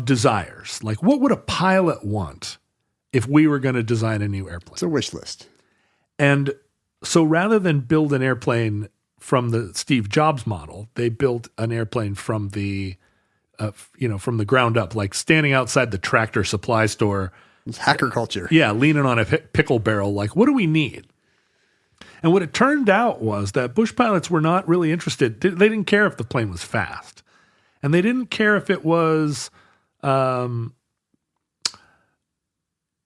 desires. Like, what would a pilot want if we were going to design a new airplane? It's a wish list. And so rather than build an airplane from the Steve Jobs model, they built an airplane from the ground up, like standing outside the Tractor Supply store. It's hacker culture. Yeah, leaning on a pickle barrel, like, what do we need? And what it turned out was that bush pilots were not really interested. They didn't care if the plane was fast. And they didn't care if it was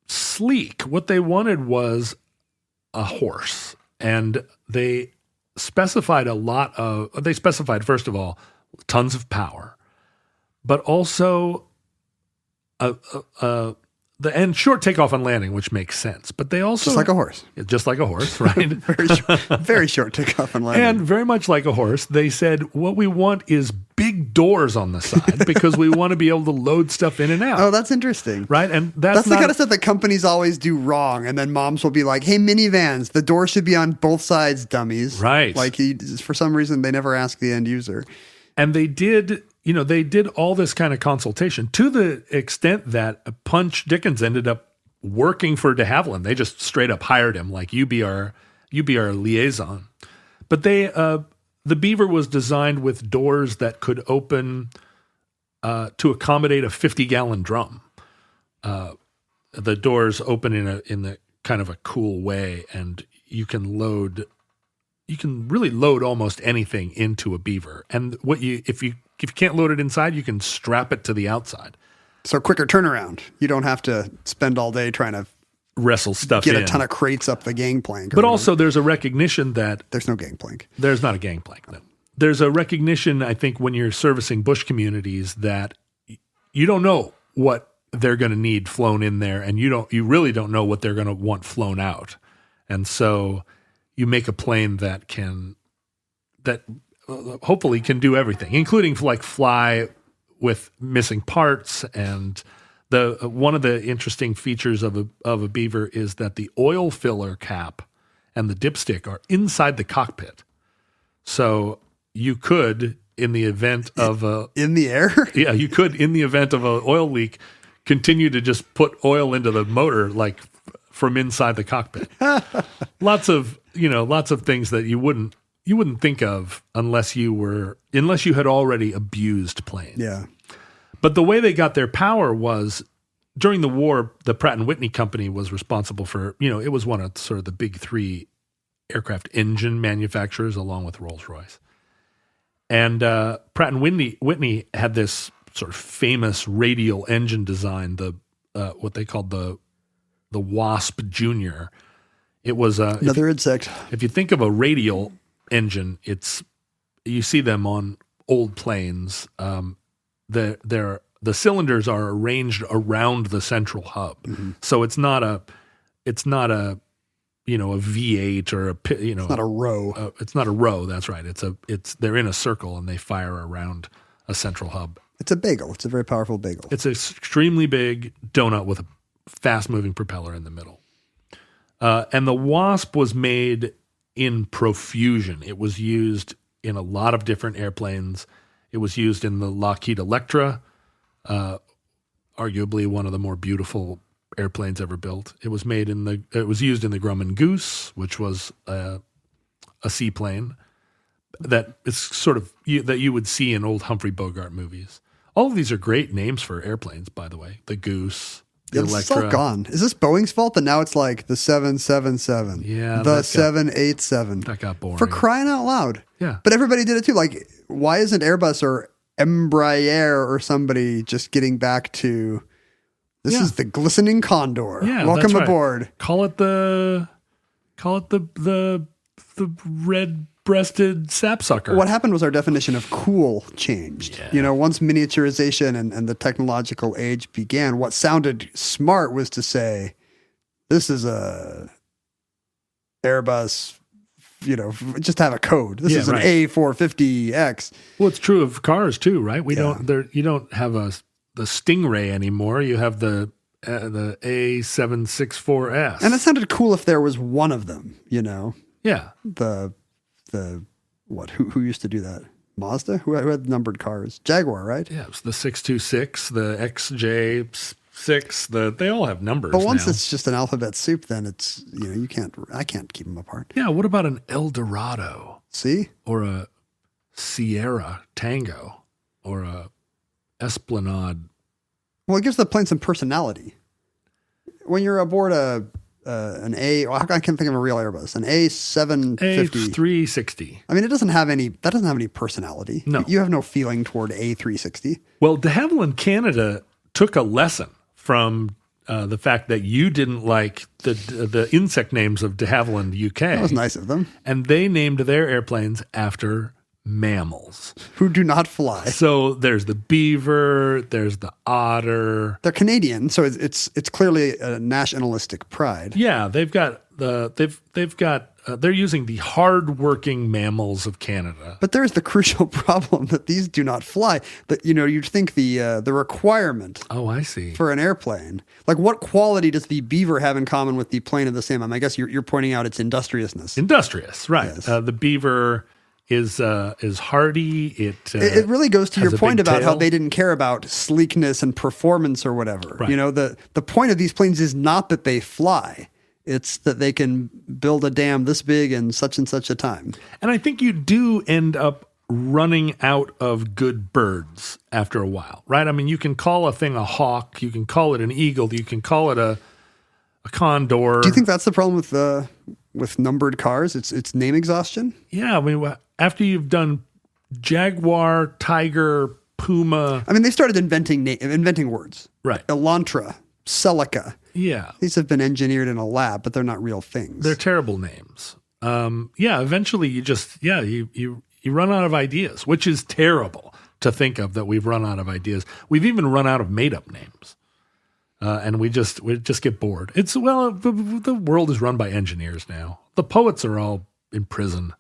sleek. What they wanted was a horse. And they specified first of all, tons of power, but also and short takeoff and landing, which makes sense. But they also... Just like a horse, right? very short takeoff and landing. And very much like a horse, they said, what we want is big doors on the side because we want to be able to load stuff in and out. Oh, that's interesting. Right? And that's the kind of stuff that companies always do wrong. And then moms will be like, hey, minivans, the door should be on both sides, dummies. Right. Like, for some reason, they never ask the end user. And they did all this kind of consultation to the extent that Punch Dickens ended up working for de Havilland. They just straight up hired him, like, you be our liaison. But the Beaver was designed with doors that could open to accommodate a 50-gallon drum. The doors open in the kind of a cool way, and you can really load almost anything into a Beaver. And if you can't load it inside, you can strap it to the outside. So quicker turnaround. You don't have to spend all day trying to wrestle stuff in. Get a ton of crates up the gangplank. But also there's a recognition that... There's no gangplank. There's not a gangplank. No. There's a recognition, I think, when you're servicing bush communities that you don't know what they're going to need flown in there, and you really don't know what they're going to want flown out. And so you make a plane that can that hopefully can do everything, including like fly with missing parts. And one of the interesting features of a Beaver is that the oil filler cap and the dipstick are inside the cockpit. So you could, in the event of in the air, yeah, you could, in the event of an oil leak, continue to just put oil into the motor, like from inside the cockpit. lots of things that you wouldn't think of unless you had already abused planes. Yeah. But the way they got their power was during the war, the Pratt & Whitney company was responsible for, it was one of sort of the big three aircraft engine manufacturers along with Rolls-Royce. And Pratt & Whitney had this sort of famous radial engine design, what they called the Wasp Junior. It was another insect. If you think of a radial engine, you see them on old planes. The cylinders are arranged around the central hub, so it's not a V8 or it's not a row. It's not a row. That's right. They're in a circle and they fire around a central hub. It's a bagel. It's a very powerful bagel. It's an extremely big donut with a fast-moving propeller in the middle. And the Wasp was made in profusion. It was used in a lot of different airplanes. It was used in the Lockheed Electra, arguably one of the more beautiful airplanes ever built. It was used in the Grumman Goose, which was a seaplane that is sort of that you would see in old Humphrey Bogart movies. All of these are great names for airplanes, by the way. The Goose, the Electra. It's all gone. Is this Boeing's fault that now it's like the 777? Yeah, the 787. That got boring. For crying out loud. Yeah. But everybody did it too. Like, why isn't Airbus or Embraer or somebody just getting back to this is the glistening condor. Yeah, welcome that's right. aboard. Call it the red-breasted sapsucker. What happened was our definition of cool changed. Yeah. Once miniaturization and the technological age began, what sounded smart was to say, this is a Airbus, just have a code. This is an A450X. Well, it's true of cars too, right? You don't have the Stingray anymore. You have the A764S. And it sounded cool if there was one of them, Yeah. The what? Who used to do that? Mazda? Who had numbered cars? Jaguar, right? Yeah, it's the 626, the XJ6. They all have numbers. But once now. it's just an alphabet soup, then it's I can't keep them apart. Yeah. What about an Eldorado? See? Or a Sierra Tango, or a Esplanade. Well, it gives the plane some personality. When you're aboard an I can't think of a real Airbus, an A750. A360. I mean, that doesn't have any personality. No. You have no feeling toward A360. Well, de Havilland Canada took a lesson from the fact that you didn't like the insect names of de Havilland UK. That was nice of them. And they named their airplanes after mammals who do not fly. So there's the beaver, there's the otter. They're Canadian, so it's clearly a nationalistic pride. Yeah, they're using the hardworking mammals of Canada. But there's the crucial problem that these do not fly. That you'd think the requirement. Oh, I see. For an airplane, like what quality does the Beaver have in common with the plane of the same? I guess you're pointing out its industriousness. Industrious, right? Yes. The Beaver is hardy. It really goes to your point about tail. how they didn't care about sleekness and performance or whatever. Right. The point of these planes is not that they fly. It's that they can build a dam this big in such and such a time. And I think you do end up running out of good birds after a while, right? I mean, you can call a thing a hawk, you can call it an eagle, you can call it a condor. Do you think that's the problem with numbered cars? It's name exhaustion? Yeah, I mean, after you've done Jaguar, Tiger, Puma. I mean, they started inventing words. Right. Elantra, Celica. Yeah. These have been engineered in a lab, but they're not real things. They're terrible names. Eventually you run out of ideas, which is terrible to think of that we've run out of ideas. We've even run out of made-up names. And we just get bored. The world is run by engineers now. The poets are all in prison.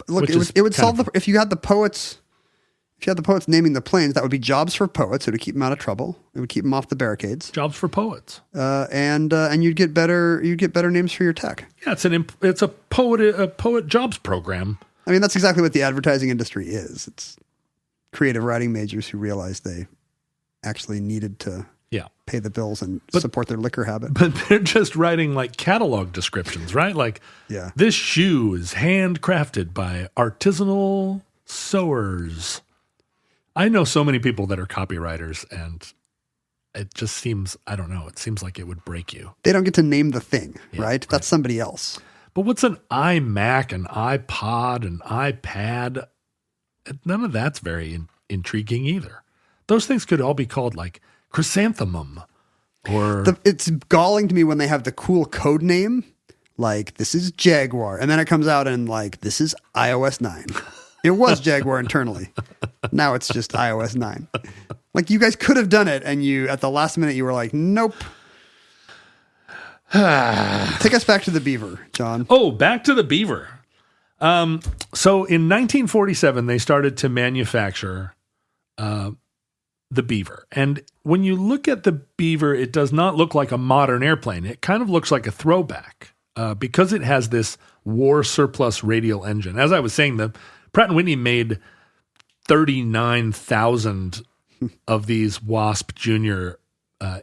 Look, Which is it would kind solve of- the if you had the poets. If you had the poets naming the planes, that would be jobs for poets. It would keep them out of trouble. It would keep them off the barricades. Jobs for poets. And you'd get better names for your tech. Yeah, it's a poet jobs program. I mean, that's exactly what the advertising industry is. It's creative writing majors who realized they actually needed to Yeah. pay the bills and support their liquor habit. But they're just writing like catalog descriptions, right? Like, Yeah. this shoe is handcrafted by artisanal sewers. I know so many people that are copywriters, and it just seems, I don't know, it seems like it would break you. They don't get to name the thing, Yeah, right? That's somebody else. But what's an iMac, an iPod, an iPad? None of that's very intriguing either. Those things could all be called like chrysanthemum or It's galling to me when they have the cool code name, like this is Jaguar, and then it comes out and like this is iOS 9. It was Jaguar internally. Now it's just iOS 9. Like you guys could have done it, and you at the last minute you were like, nope. Take us back to the Beaver, John. Oh, back to the Beaver. So in 1947, they started to manufacture the Beaver. And when you look at the Beaver, it does not look like a modern airplane. It kind of looks like a throwback because it has this war surplus radial engine. As I was saying, the Pratt & Whitney made 39,000 of these Wasp Junior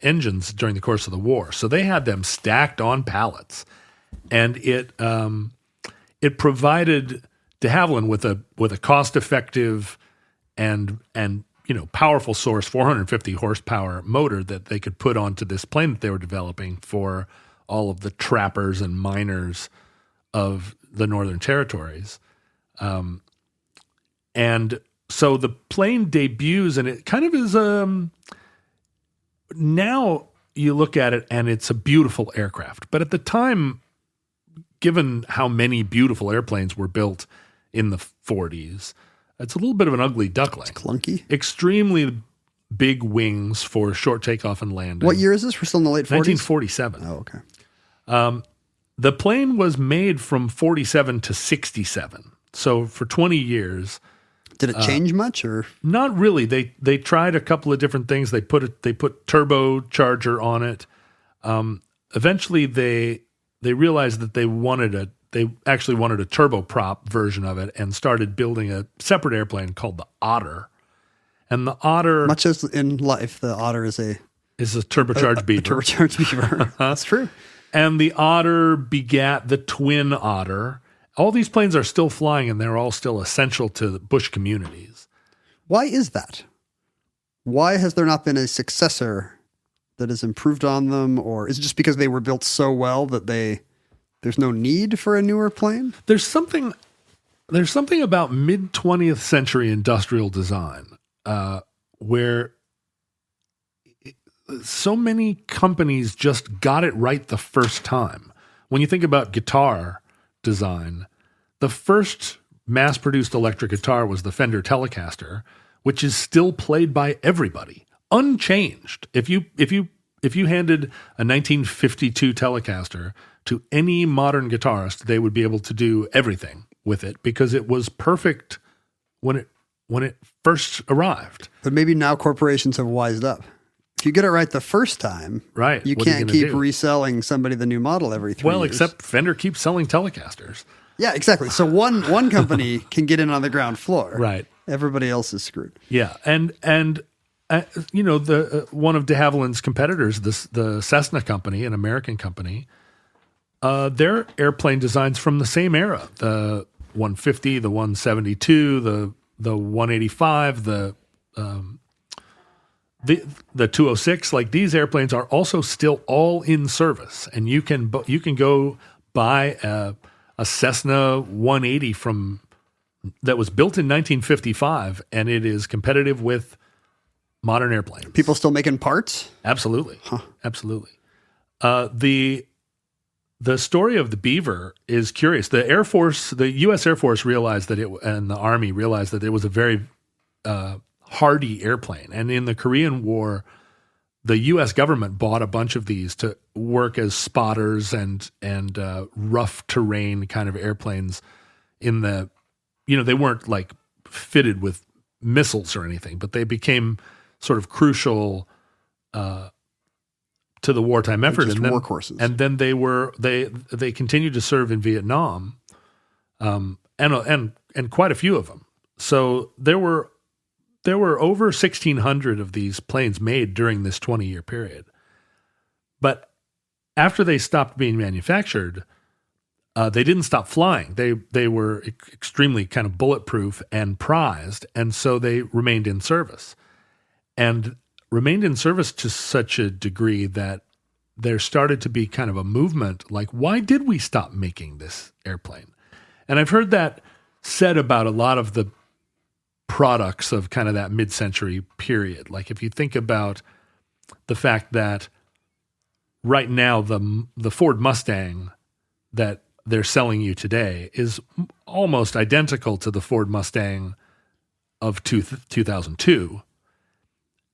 engines during the course of the war. So they had them stacked on pallets, and it provided de Havilland with a cost-effective and powerful source 450 horsepower motor that they could put onto this plane that they were developing for all of the trappers and miners of the Northern Territories. And so the plane debuts, and it kind of is now you look at it and it's a beautiful aircraft. But at the time, given how many beautiful airplanes were built in the 40s, it's a little bit of an ugly duckling. It's clunky. Extremely big wings for short takeoff and landing. What year is this? We're still in the late 40s? 1947. Oh, okay. The plane was made from 47 to 67. So for 20 years, Did it change much, or not really. They tried a couple of different things. They put turbocharger on it. Eventually they realized that they actually wanted a turboprop version of it and started building a separate airplane called the Otter. And the Otter much as in life, the Otter is a turbocharged Beaver. turbocharged Beaver. That's true. And the Otter begat the Twin Otter. All these planes are still flying, and they're all still essential to the bush communities. Why is that? Why has there not been a successor that has improved on them, or is it just because they were built so well that there's no need for a newer plane? There's something about mid-20th century industrial design where so many companies just got it right the first time. When you think about guitar design, the first mass-produced electric guitar was the Fender Telecaster, which is still played by everybody, unchanged. If you handed a 1952 Telecaster to any modern guitarist, they would be able to do everything with it because it was perfect when it first arrived. But maybe now corporations have wised up. If you get it right the first time, right, you what are you can't gonna keep do? reselling somebody the new model every 3 years. Well, except Fender keeps selling Telecasters. Yeah, exactly. So one company can get in on the ground floor. Right. Everybody else is screwed. Yeah, and the one of de Havilland's competitors, the Cessna company, an American company, their airplane designs from the same era: the 150, the 172, the 185, the 206. Like, these airplanes are also still all in service, and you can go buy a Cessna 180 that was built in 1955, and it is competitive with modern airplanes. People still making parts? Absolutely. Absolutely. The story of the Beaver is curious. The Air Force, the U.S. Air Force realized and the Army realized that it was a very hardy airplane. And in the Korean War, the U.S. government bought a bunch of these to work as spotters and rough terrain kind of airplanes in the they weren't like fitted with missiles or anything, but they became sort of crucial to the wartime effort. Just and then, workhorses. And then they continued to serve in Vietnam, and quite a few of them. So there were over 1,600 of these planes made during this 20-year period. But after they stopped being manufactured, they didn't stop flying. They were extremely kind of bulletproof and prized, and so they remained in service. And remained in service to such a degree that there started to be kind of a movement like, why did we stop making this airplane? And I've heard that said about a lot of the products of kind of that mid-century period. Like if you think about the fact that right now the Ford Mustang that they're selling you today is almost identical to the Ford Mustang of 2002.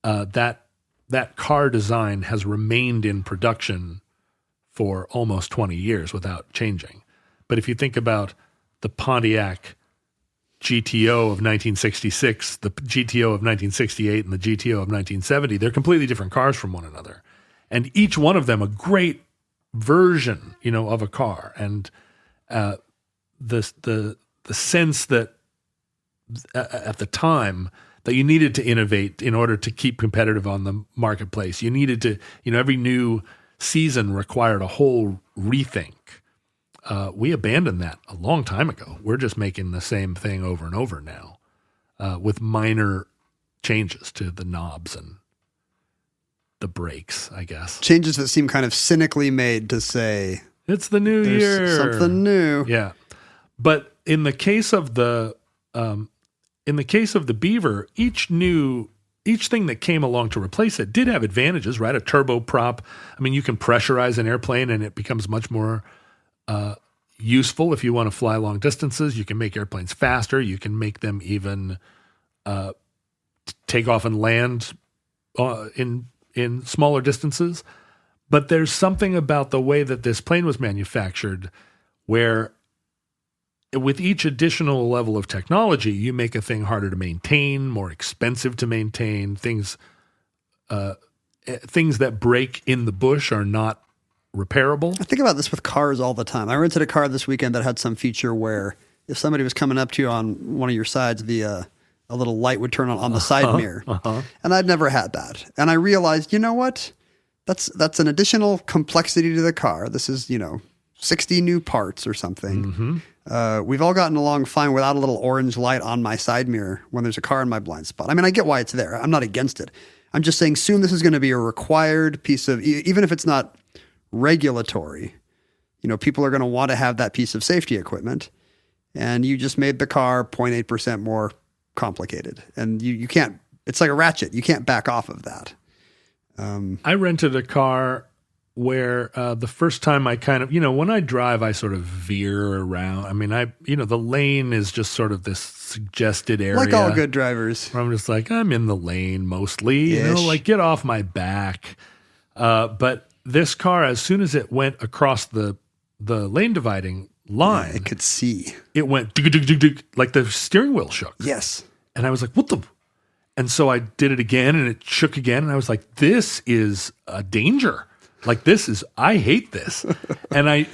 That car design has remained in production for almost 20 years without changing. But if you think about the Pontiac GTO of 1966, the GTO of 1968, and the GTO of 1970, they're completely different cars from one another. And each one of them a great version, of a car. And the sense that at the time that you needed to innovate in order to keep competitive on the marketplace. You needed to, every new season required a whole rethink. We abandoned that a long time ago. We're just making the same thing over and over now, with minor changes to the knobs and the brakes, I guess. Changes that seem kind of cynically made to say, it's the new year. Something new. Yeah. But in the case of the Beaver, each thing that came along to replace it did have advantages, right? A turboprop. I mean, you can pressurize an airplane and it becomes much more useful if you want to fly long distances. You can make airplanes faster. You can make them even take off and land in smaller distances. But there's something about the way that this plane was manufactured where with each additional level of technology, you make a thing harder to maintain, more expensive to maintain. Things that break in the bush are not repairable. I think about this with cars all the time. I rented a car this weekend that had some feature where if somebody was coming up to you on one of your sides, a little light would turn on the side mirror. And I'd never had that. And I realized, you know what? That's an additional complexity to the car. This is, 60 new parts or something. Mm-hmm. We've all gotten along fine without a little orange light on my side mirror when there's a car in my blind spot. I mean, I get why it's there. I'm not against it. I'm just saying soon this is going to be a required piece of, even if it's not regulatory, people are going to want to have that piece of safety equipment. And you just made the car 0.8% more complicated. And you can't, it's like a ratchet. You can't back off of that. I rented a car where the first time I kind of, when I drive, I sort of veer around. I mean, the lane is just sort of this suggested area. Like all good drivers. Where I'm just like, I'm in the lane mostly, like get off my back. But this car, as soon as it went across the lane dividing line. It could see. It went like the steering wheel shook. Yes. And I was like, what the? And so I did it again and it shook again. And I was like, this is a danger. Like I hate this. And I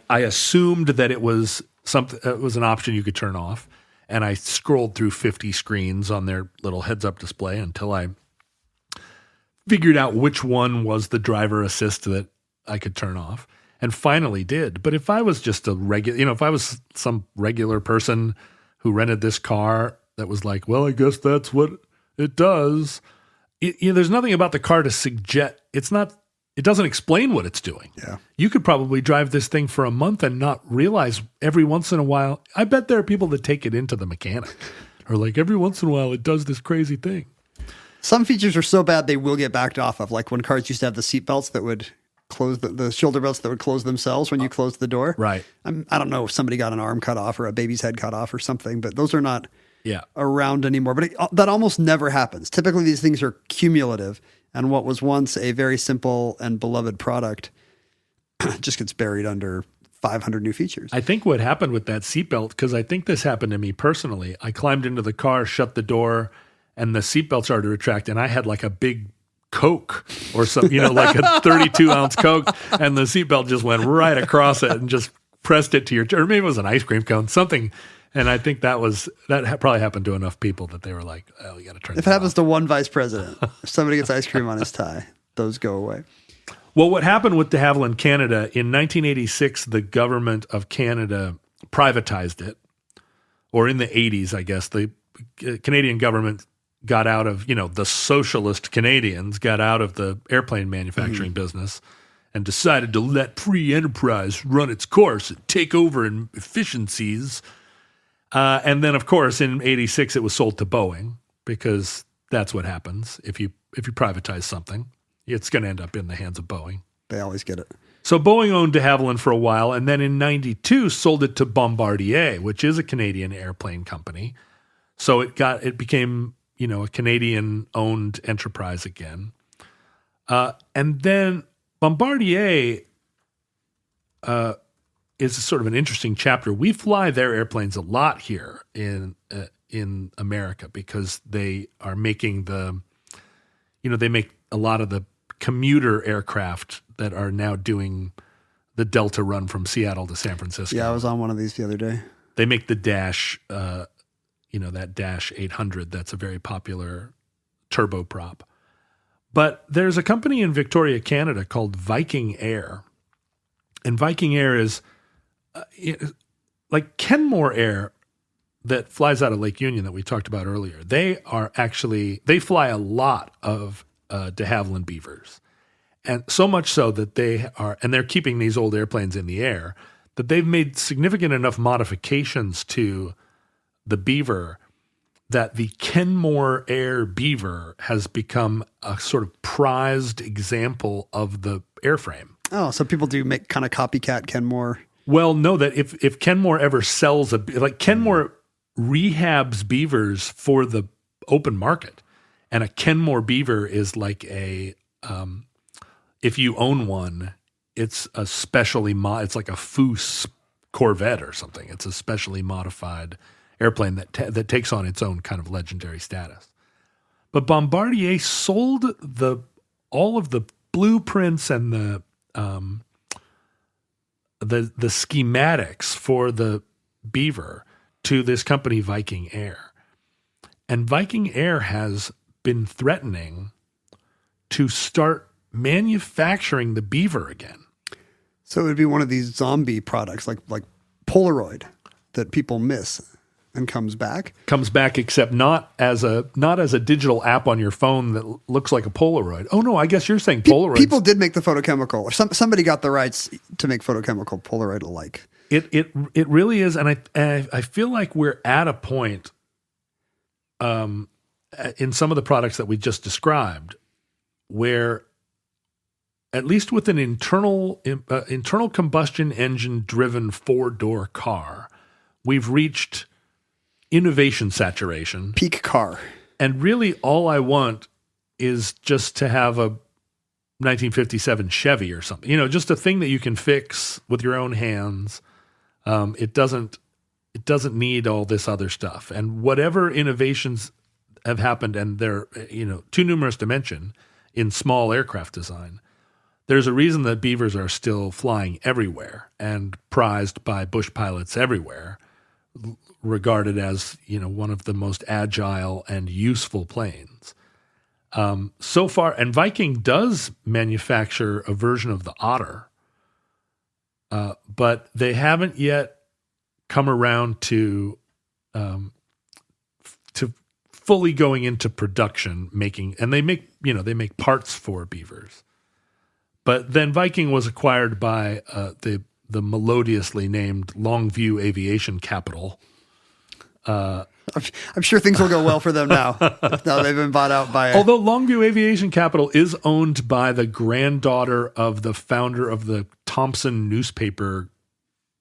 assumed that it was something, it was an option you could turn off. And I scrolled through 50 screens on their little heads up display until I figured out which one was the driver assist that I could turn off and finally did. But if I was just a regular, if I was some regular person who rented this car that was like, well, I guess that's what it does. There's nothing about the car to suggest it doesn't explain what it's doing. Yeah. You could probably drive this thing for a month and not realize every once in a while. I bet there are people that take it into the mechanic or like every once in a while it does this crazy thing. Some features are so bad they will get backed off of. Like when cars used to have the seat belts that would close the shoulder belts that would close themselves when you closed the door. Right. I don't know if somebody got an arm cut off or a baby's head cut off or something, but those are not around anymore. But that almost never happens. Typically these things are cumulative. And what was once a very simple and beloved product just gets buried under 500 new features. I think what happened with that seatbelt, because I think this happened to me personally, I climbed into the car, shut the door, and the seatbelt started to retract, and I had like a big Coke or something, like a 32-ounce Coke, and the seatbelt just went right across it and just pressed it to your, or maybe it was an ice cream cone, something. And I think that probably happened to enough people that they were like, oh, you got to turn If it happens to one vice president, if somebody gets ice cream on his tie, those go away. Well, what happened with de Havilland Canada, in 1986, the government of Canada privatized it, or in the 80s, I guess, the Canadian government got out of, the socialist Canadians got out of the airplane manufacturing business and decided to let free enterprise run its course and take over in efficiencies. And then, of course, in 86, it was sold to Boeing, because that's what happens. If you privatize something, it's going to end up in the hands of Boeing. They always get it. So Boeing owned de Havilland for a while, and then in 92 sold it to Bombardier, which is a Canadian airplane company. So it became, a Canadian-owned enterprise again. And then Bombardier is sort of an interesting chapter. We fly their airplanes a lot here in America, because they are making they make a lot of the commuter aircraft that are now doing the Delta run from Seattle to San Francisco. Yeah, I was on one of these the other day. They make the Dash, that Dash 800. That's a very popular turboprop. But there's a company in Victoria, Canada called Viking Air. And Viking Air is like Kenmore Air that flies out of Lake Union that we talked about earlier. They fly a lot of de Havilland Beavers. And so much so that they're keeping these old airplanes in the air, that they've made significant enough modifications to the Beaver that the Kenmore Air Beaver has become a sort of prized example of the airframe. Oh, so people do make kind of copycat Kenmore. Well, no, that if Kenmore ever sells Kenmore rehabs Beavers for the open market, and a Kenmore Beaver is like if you own one, it's a specially it's like a Foose Corvette or something. It's a specially modified airplane that takes on its own kind of legendary status. But Bombardier sold all of the blueprints and the schematics for the Beaver to this company, Viking Air. And Viking Air has been threatening to start manufacturing the Beaver again. So it would be one of these zombie products like Polaroid that people miss and comes back. Comes back, except not as a digital app on your phone that looks like a Polaroid. Oh no, I guess you're saying Polaroid. People did make the photochemical, or somebody got the rights to make photochemical Polaroid alike. It really is, and I feel like we're at a point in some of the products that we just described where, at least with an internal combustion engine driven 4-door car, we've reached innovation saturation. Peak car. And really all I want is just to have a 1957 Chevy or something, just a thing that you can fix with your own hands. It doesn't need all this other stuff. And whatever innovations have happened, and they're, too numerous to mention in small aircraft design, there's a reason that Beavers are still flying everywhere and prized by bush pilots everywhere, regarded as, one of the most agile and useful planes. So far, and Viking does manufacture a version of the Otter, but they haven't yet come around to fully going into production making, and they make parts for Beavers. But then Viking was acquired by the melodiously named Longview Aviation Capital. I'm sure things will go well for them now. Now they've been bought out by. Although Longview Aviation Capital is owned by the granddaughter of the founder of the Thompson newspaper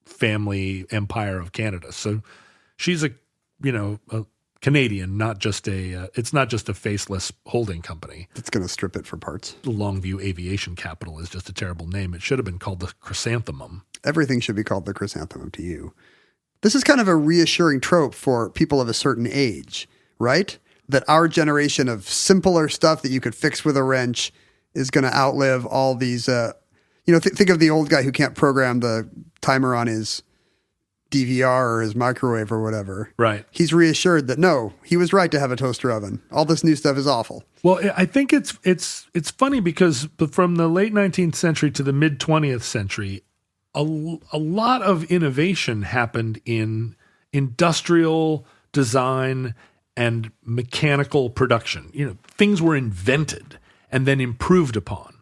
family empire of Canada, so she's a Canadian, not just it's not just a faceless holding company. It's going to strip it for parts. Longview Aviation Capital is just a terrible name. It should have been called the Chrysanthemum. Everything should be called the chrysanthemum to you. This is kind of a reassuring trope for people of a certain age, right? That our generation of simpler stuff that you could fix with a wrench is going to outlive all these, think of the old guy who can't program the timer on his DVR or his microwave or whatever. Right. He's reassured that no, he was right to have a toaster oven. All this new stuff is awful. Well, I think it's funny because from the late 19th century to the mid 20th century, a lot of innovation happened in industrial design and mechanical production. Things were invented and then improved upon.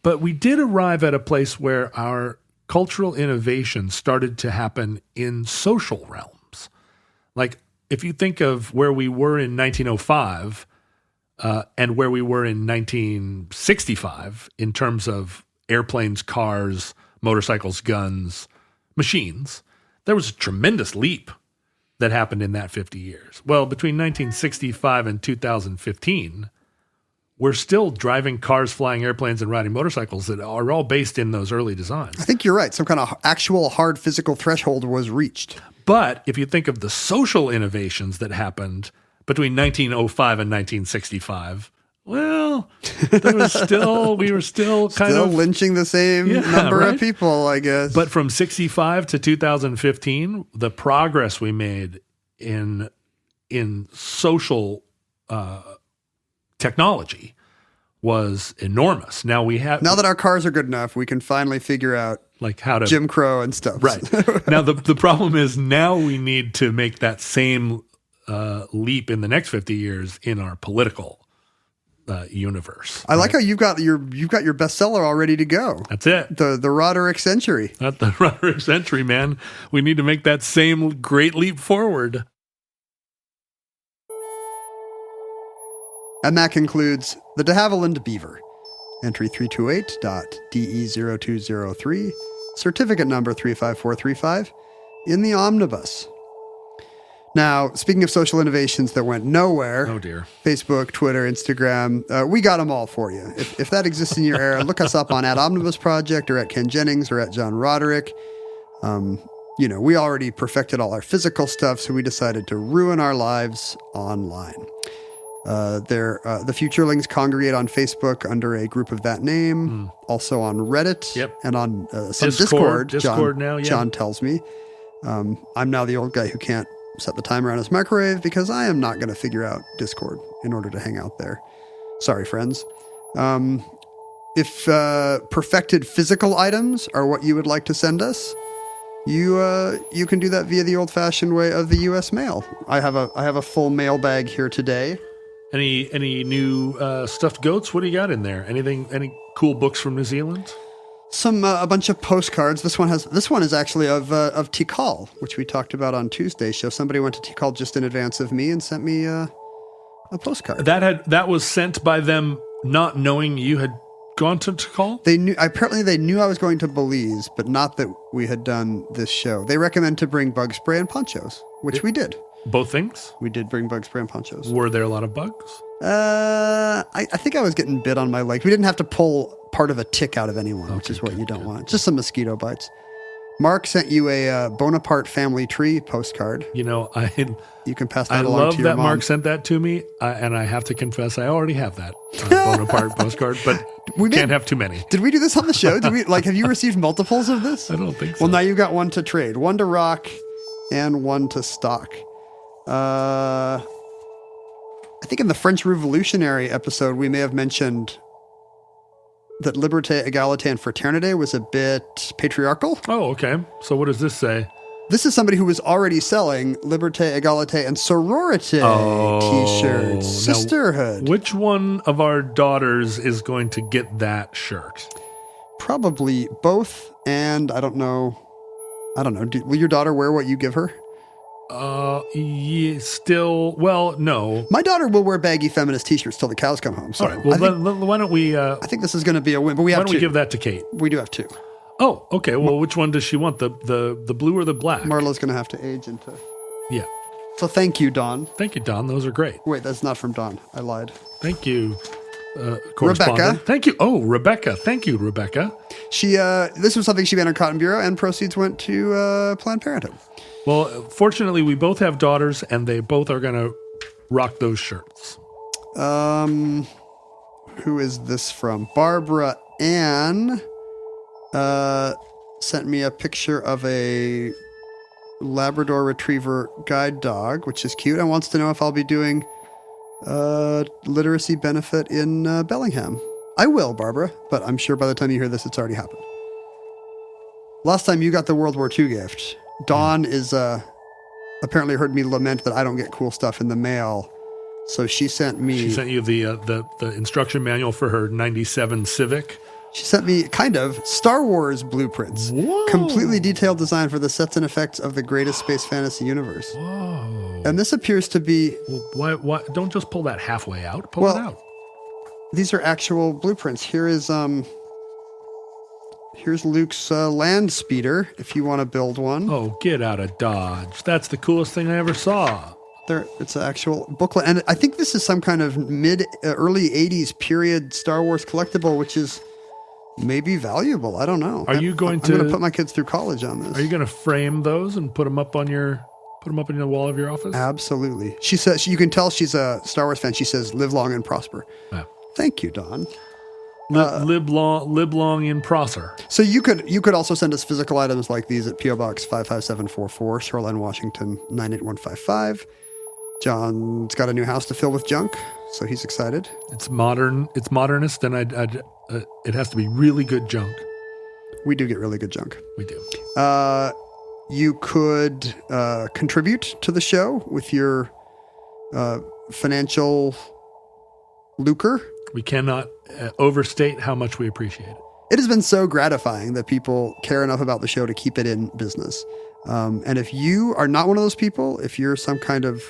But we did arrive at a place where our cultural innovation started to happen in social realms. Like if you think of where we were in 1905 and where we were in 1965 in terms of airplanes, cars, motorcycles, guns, machines, there was a tremendous leap that happened in that 50 years. Well, between 1965 and 2015, we're still driving cars, flying airplanes, and riding motorcycles that are all based in those early designs. I think you're right. Some kind of actual hard physical threshold was reached. But if you think of the social innovations that happened between 1905 and 1965, well, we were still kind of lynching the same number of people, I guess. But from 65 to 2015, the progress we made in social technology was enormous. Now that our cars are good enough, we can finally figure out like how to Jim Crow and stuff. Right. Now the problem is now we need to make that same leap in the next 50 years in our political universe. I like how you've got your bestseller all ready to go. That's it. The Roderick Century. Not the Roderick Century, man. We need to make that same great leap forward. And that concludes the de Havilland Beaver. Entry 328.DE0203, certificate number 35435, in the omnibus. Now, speaking of social innovations that went nowhere, oh dear, Facebook, Twitter, Instagram, we got them all for you. If that exists in your era, look us up on @Omnibus Project or @Ken Jennings or @John Roderick. We already perfected all our physical stuff, so we decided to ruin our lives online. The Futurelings congregate on Facebook under a group of that name, also on Reddit, and on some Discord. John tells me. I'm now the old guy who can't set the timer on his microwave because I am not going to figure out Discord in order to hang out there. Sorry, friends. If perfected physical items are what you would like to send us, you can do that via the old-fashioned way of the U.S. mail. I have a full mailbag here today. Any new stuffed goats? What do you got in there? Any cool books from New Zealand? A bunch of postcards. This one is actually of Tikal, which we talked about on Tuesday's show. Somebody went to Tikal just in advance of me and sent me a postcard. That was sent by them not knowing you had gone to Tikal? They knew I was going to Belize, but not that we had done this show. They recommend to bring bug spray and ponchos, which we did. Both things? We did bring bug spray and ponchos. Were there a lot of bugs? I think I was getting bit on my leg. We didn't have to pull part of a tick out of anyone, which is what you don't want. Just some mosquito bites. Mark sent you a Bonaparte family tree postcard. You can pass that along to your mom. I love that Mark sent that to me, and I have to confess I already have that Bonaparte postcard, but we can't have too many. Did we do this on the show? Have you received multiples of this? I don't think so. Well, now you've got one to trade, one to rock, and one to stock. I think in the French Revolutionary episode, we may have mentioned that Liberté, Égalité, and Fraternité was a bit patriarchal. Oh, okay. So what does this say? This is somebody who was already selling Liberté, Égalité, and Sororité t-shirts. Sisterhood. Now, which one of our daughters is going to get that shirt? Probably both, and I don't know. Will your daughter wear what you give her? No. My daughter will wear baggy feminist t-shirts till the cows come home. So all right. Well, why don't we... I think this is going to be a win, but we have two. Why don't we give that to Kate? We do have two. Oh, okay. Well, which one does she want? The blue or the black? Marla's going to have to age into... Yeah. So thank you, Dawn. Thank you, Dawn. Those are great. Wait, that's not from Dawn. I lied. Thank you, Rebecca. Thank you. Oh, Rebecca. Thank you, Rebecca. This was something she made on Cotton Bureau, and proceeds went to Planned Parenthood. Well, fortunately, we both have daughters, and they both are going to rock those shirts. Who is this from? Barbara Ann sent me a picture of a Labrador Retriever guide dog, which is cute, and wants to know if I'll be doing literacy benefit in Bellingham. I will, Barbara, but I'm sure by the time you hear this, it's already happened. Last time you got the World War II gift, Dawn is apparently heard me lament that I don't get cool stuff in the mail, so she sent me... She sent you the instruction manual for her 97 Civic. She sent me, kind of, Star Wars blueprints. Whoa. Completely detailed design for the sets and effects of the greatest space fantasy universe. Whoa. And this appears to be... Well, why? Don't just pull that halfway out. Pull it out. These are actual blueprints. Here's Luke's land speeder, if you want to build one. Oh, get out of Dodge. That's the coolest thing I ever saw. It's an actual booklet. And I think this is some kind of early 80s period Star Wars collectible, which is... maybe valuable. I don't know. I'm going to put my kids through college on this. Are you going to frame those and put them up on the wall of your office? Absolutely. She says you can tell she's a Star Wars fan. She says, "Live long and prosper." Yeah. Thank you, Don. Live long in Prosser. So you could also send us physical items like these at PO Box 55744, Shoreline, Washington 98155. John's got a new house to fill with junk, so he's excited. It's modern. It's modernist, and it has to be really good junk. We do get really good junk. We do. You could contribute to the show with your financial lucre. We cannot overstate how much we appreciate it. It has been so gratifying that people care enough about the show to keep it in business. And if you are not one of those people, if you're some kind of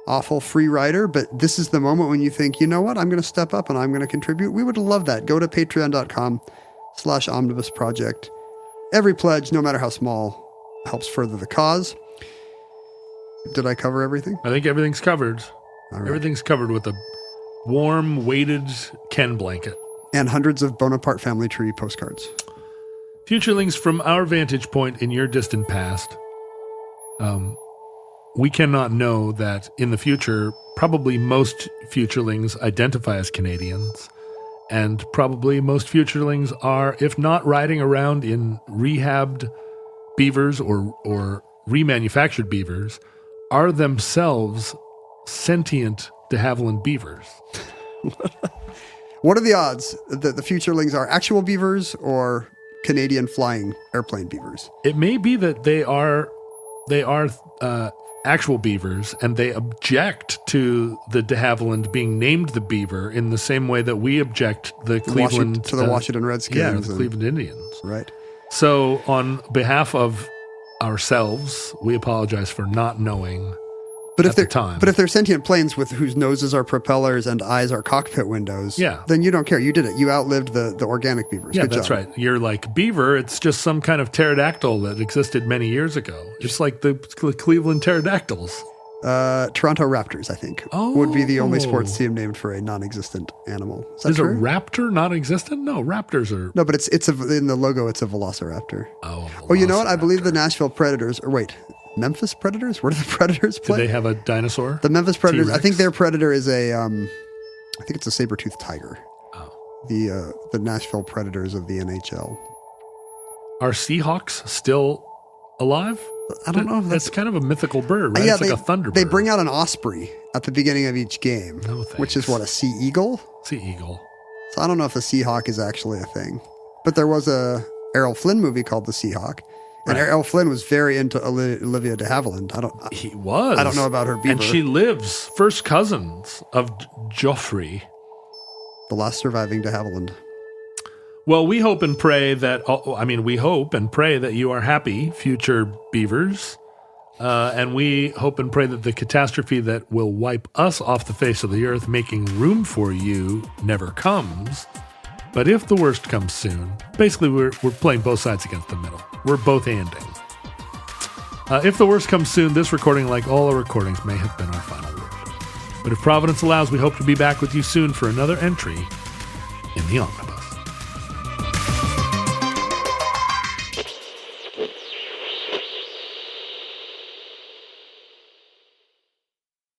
awful free rider, but this is the moment when you think, you know what, I'm going to step up and I'm going to contribute, we would love that. Go to patreon.com/omnibus project. Every pledge, no matter how small, helps further the cause. Did I cover everything? I think everything's covered. All right. Everything's covered with a warm, weighted Ken blanket. And hundreds of Bonaparte family tree postcards. Futurelings, from our vantage point in your distant past, we cannot know that in the future, probably most futurelings identify as Canadians, and probably most futurelings are, if not riding around in rehabbed beavers or remanufactured beavers, are themselves sentient de Havilland beavers. What are the odds that the futurelings are actual beavers or Canadian flying airplane beavers? It may be that they are actual beavers, and they object to the de Havilland being named the Beaver in the same way that we object the Cleveland to the Washington Redskins, the Cleveland Indians. Right. So, on behalf of ourselves, we apologize for not knowing. But if they're sentient planes with whose noses are propellers and eyes are cockpit windows, then you don't care. You did it. You outlived the organic beavers. Yeah, Good that's job. right. You're like Beaver. It's just some kind of pterodactyl that existed many years ago. It's like the Cleveland pterodactyls. Toronto Raptors, I think, would be the only sports team named for a non-existent animal. Is a raptor non-existent? No, raptors are. No, but it's in the logo. It's a velociraptor. Oh, you know what? I believe the Nashville Predators. Or wait. Memphis Predators? Where do the Predators play? Do they have a dinosaur? The Memphis Predators. T-Rex? I think their predator is I think it's a saber-toothed tiger. Oh. The Nashville Predators of the NHL. Are Seahawks still alive? I don't know if that's kind of a mythical bird, right? Yeah, it's like a thunderbird. They bring out an osprey at the beginning of each game, which is what, a sea eagle? Sea eagle. So I don't know if the Seahawk is actually a thing. But there was a Errol Flynn movie called The Seahawk. And Errol Flynn was very into Olivia de Havilland. He was. I don't know about her beaver. And she lives first cousins of Joffrey. The last surviving de Havilland. Well, we hope and pray that, we hope and pray that you are happy, future beavers. And we hope and pray that the catastrophe that will wipe us off the face of the earth, making room for you, never comes. But if the worst comes soon, basically we're playing both sides against the middle. We're both ending. If the worst comes soon, this recording, like all our recordings, may have been our final word. But if Providence allows, we hope to be back with you soon for another entry in the Omnibus.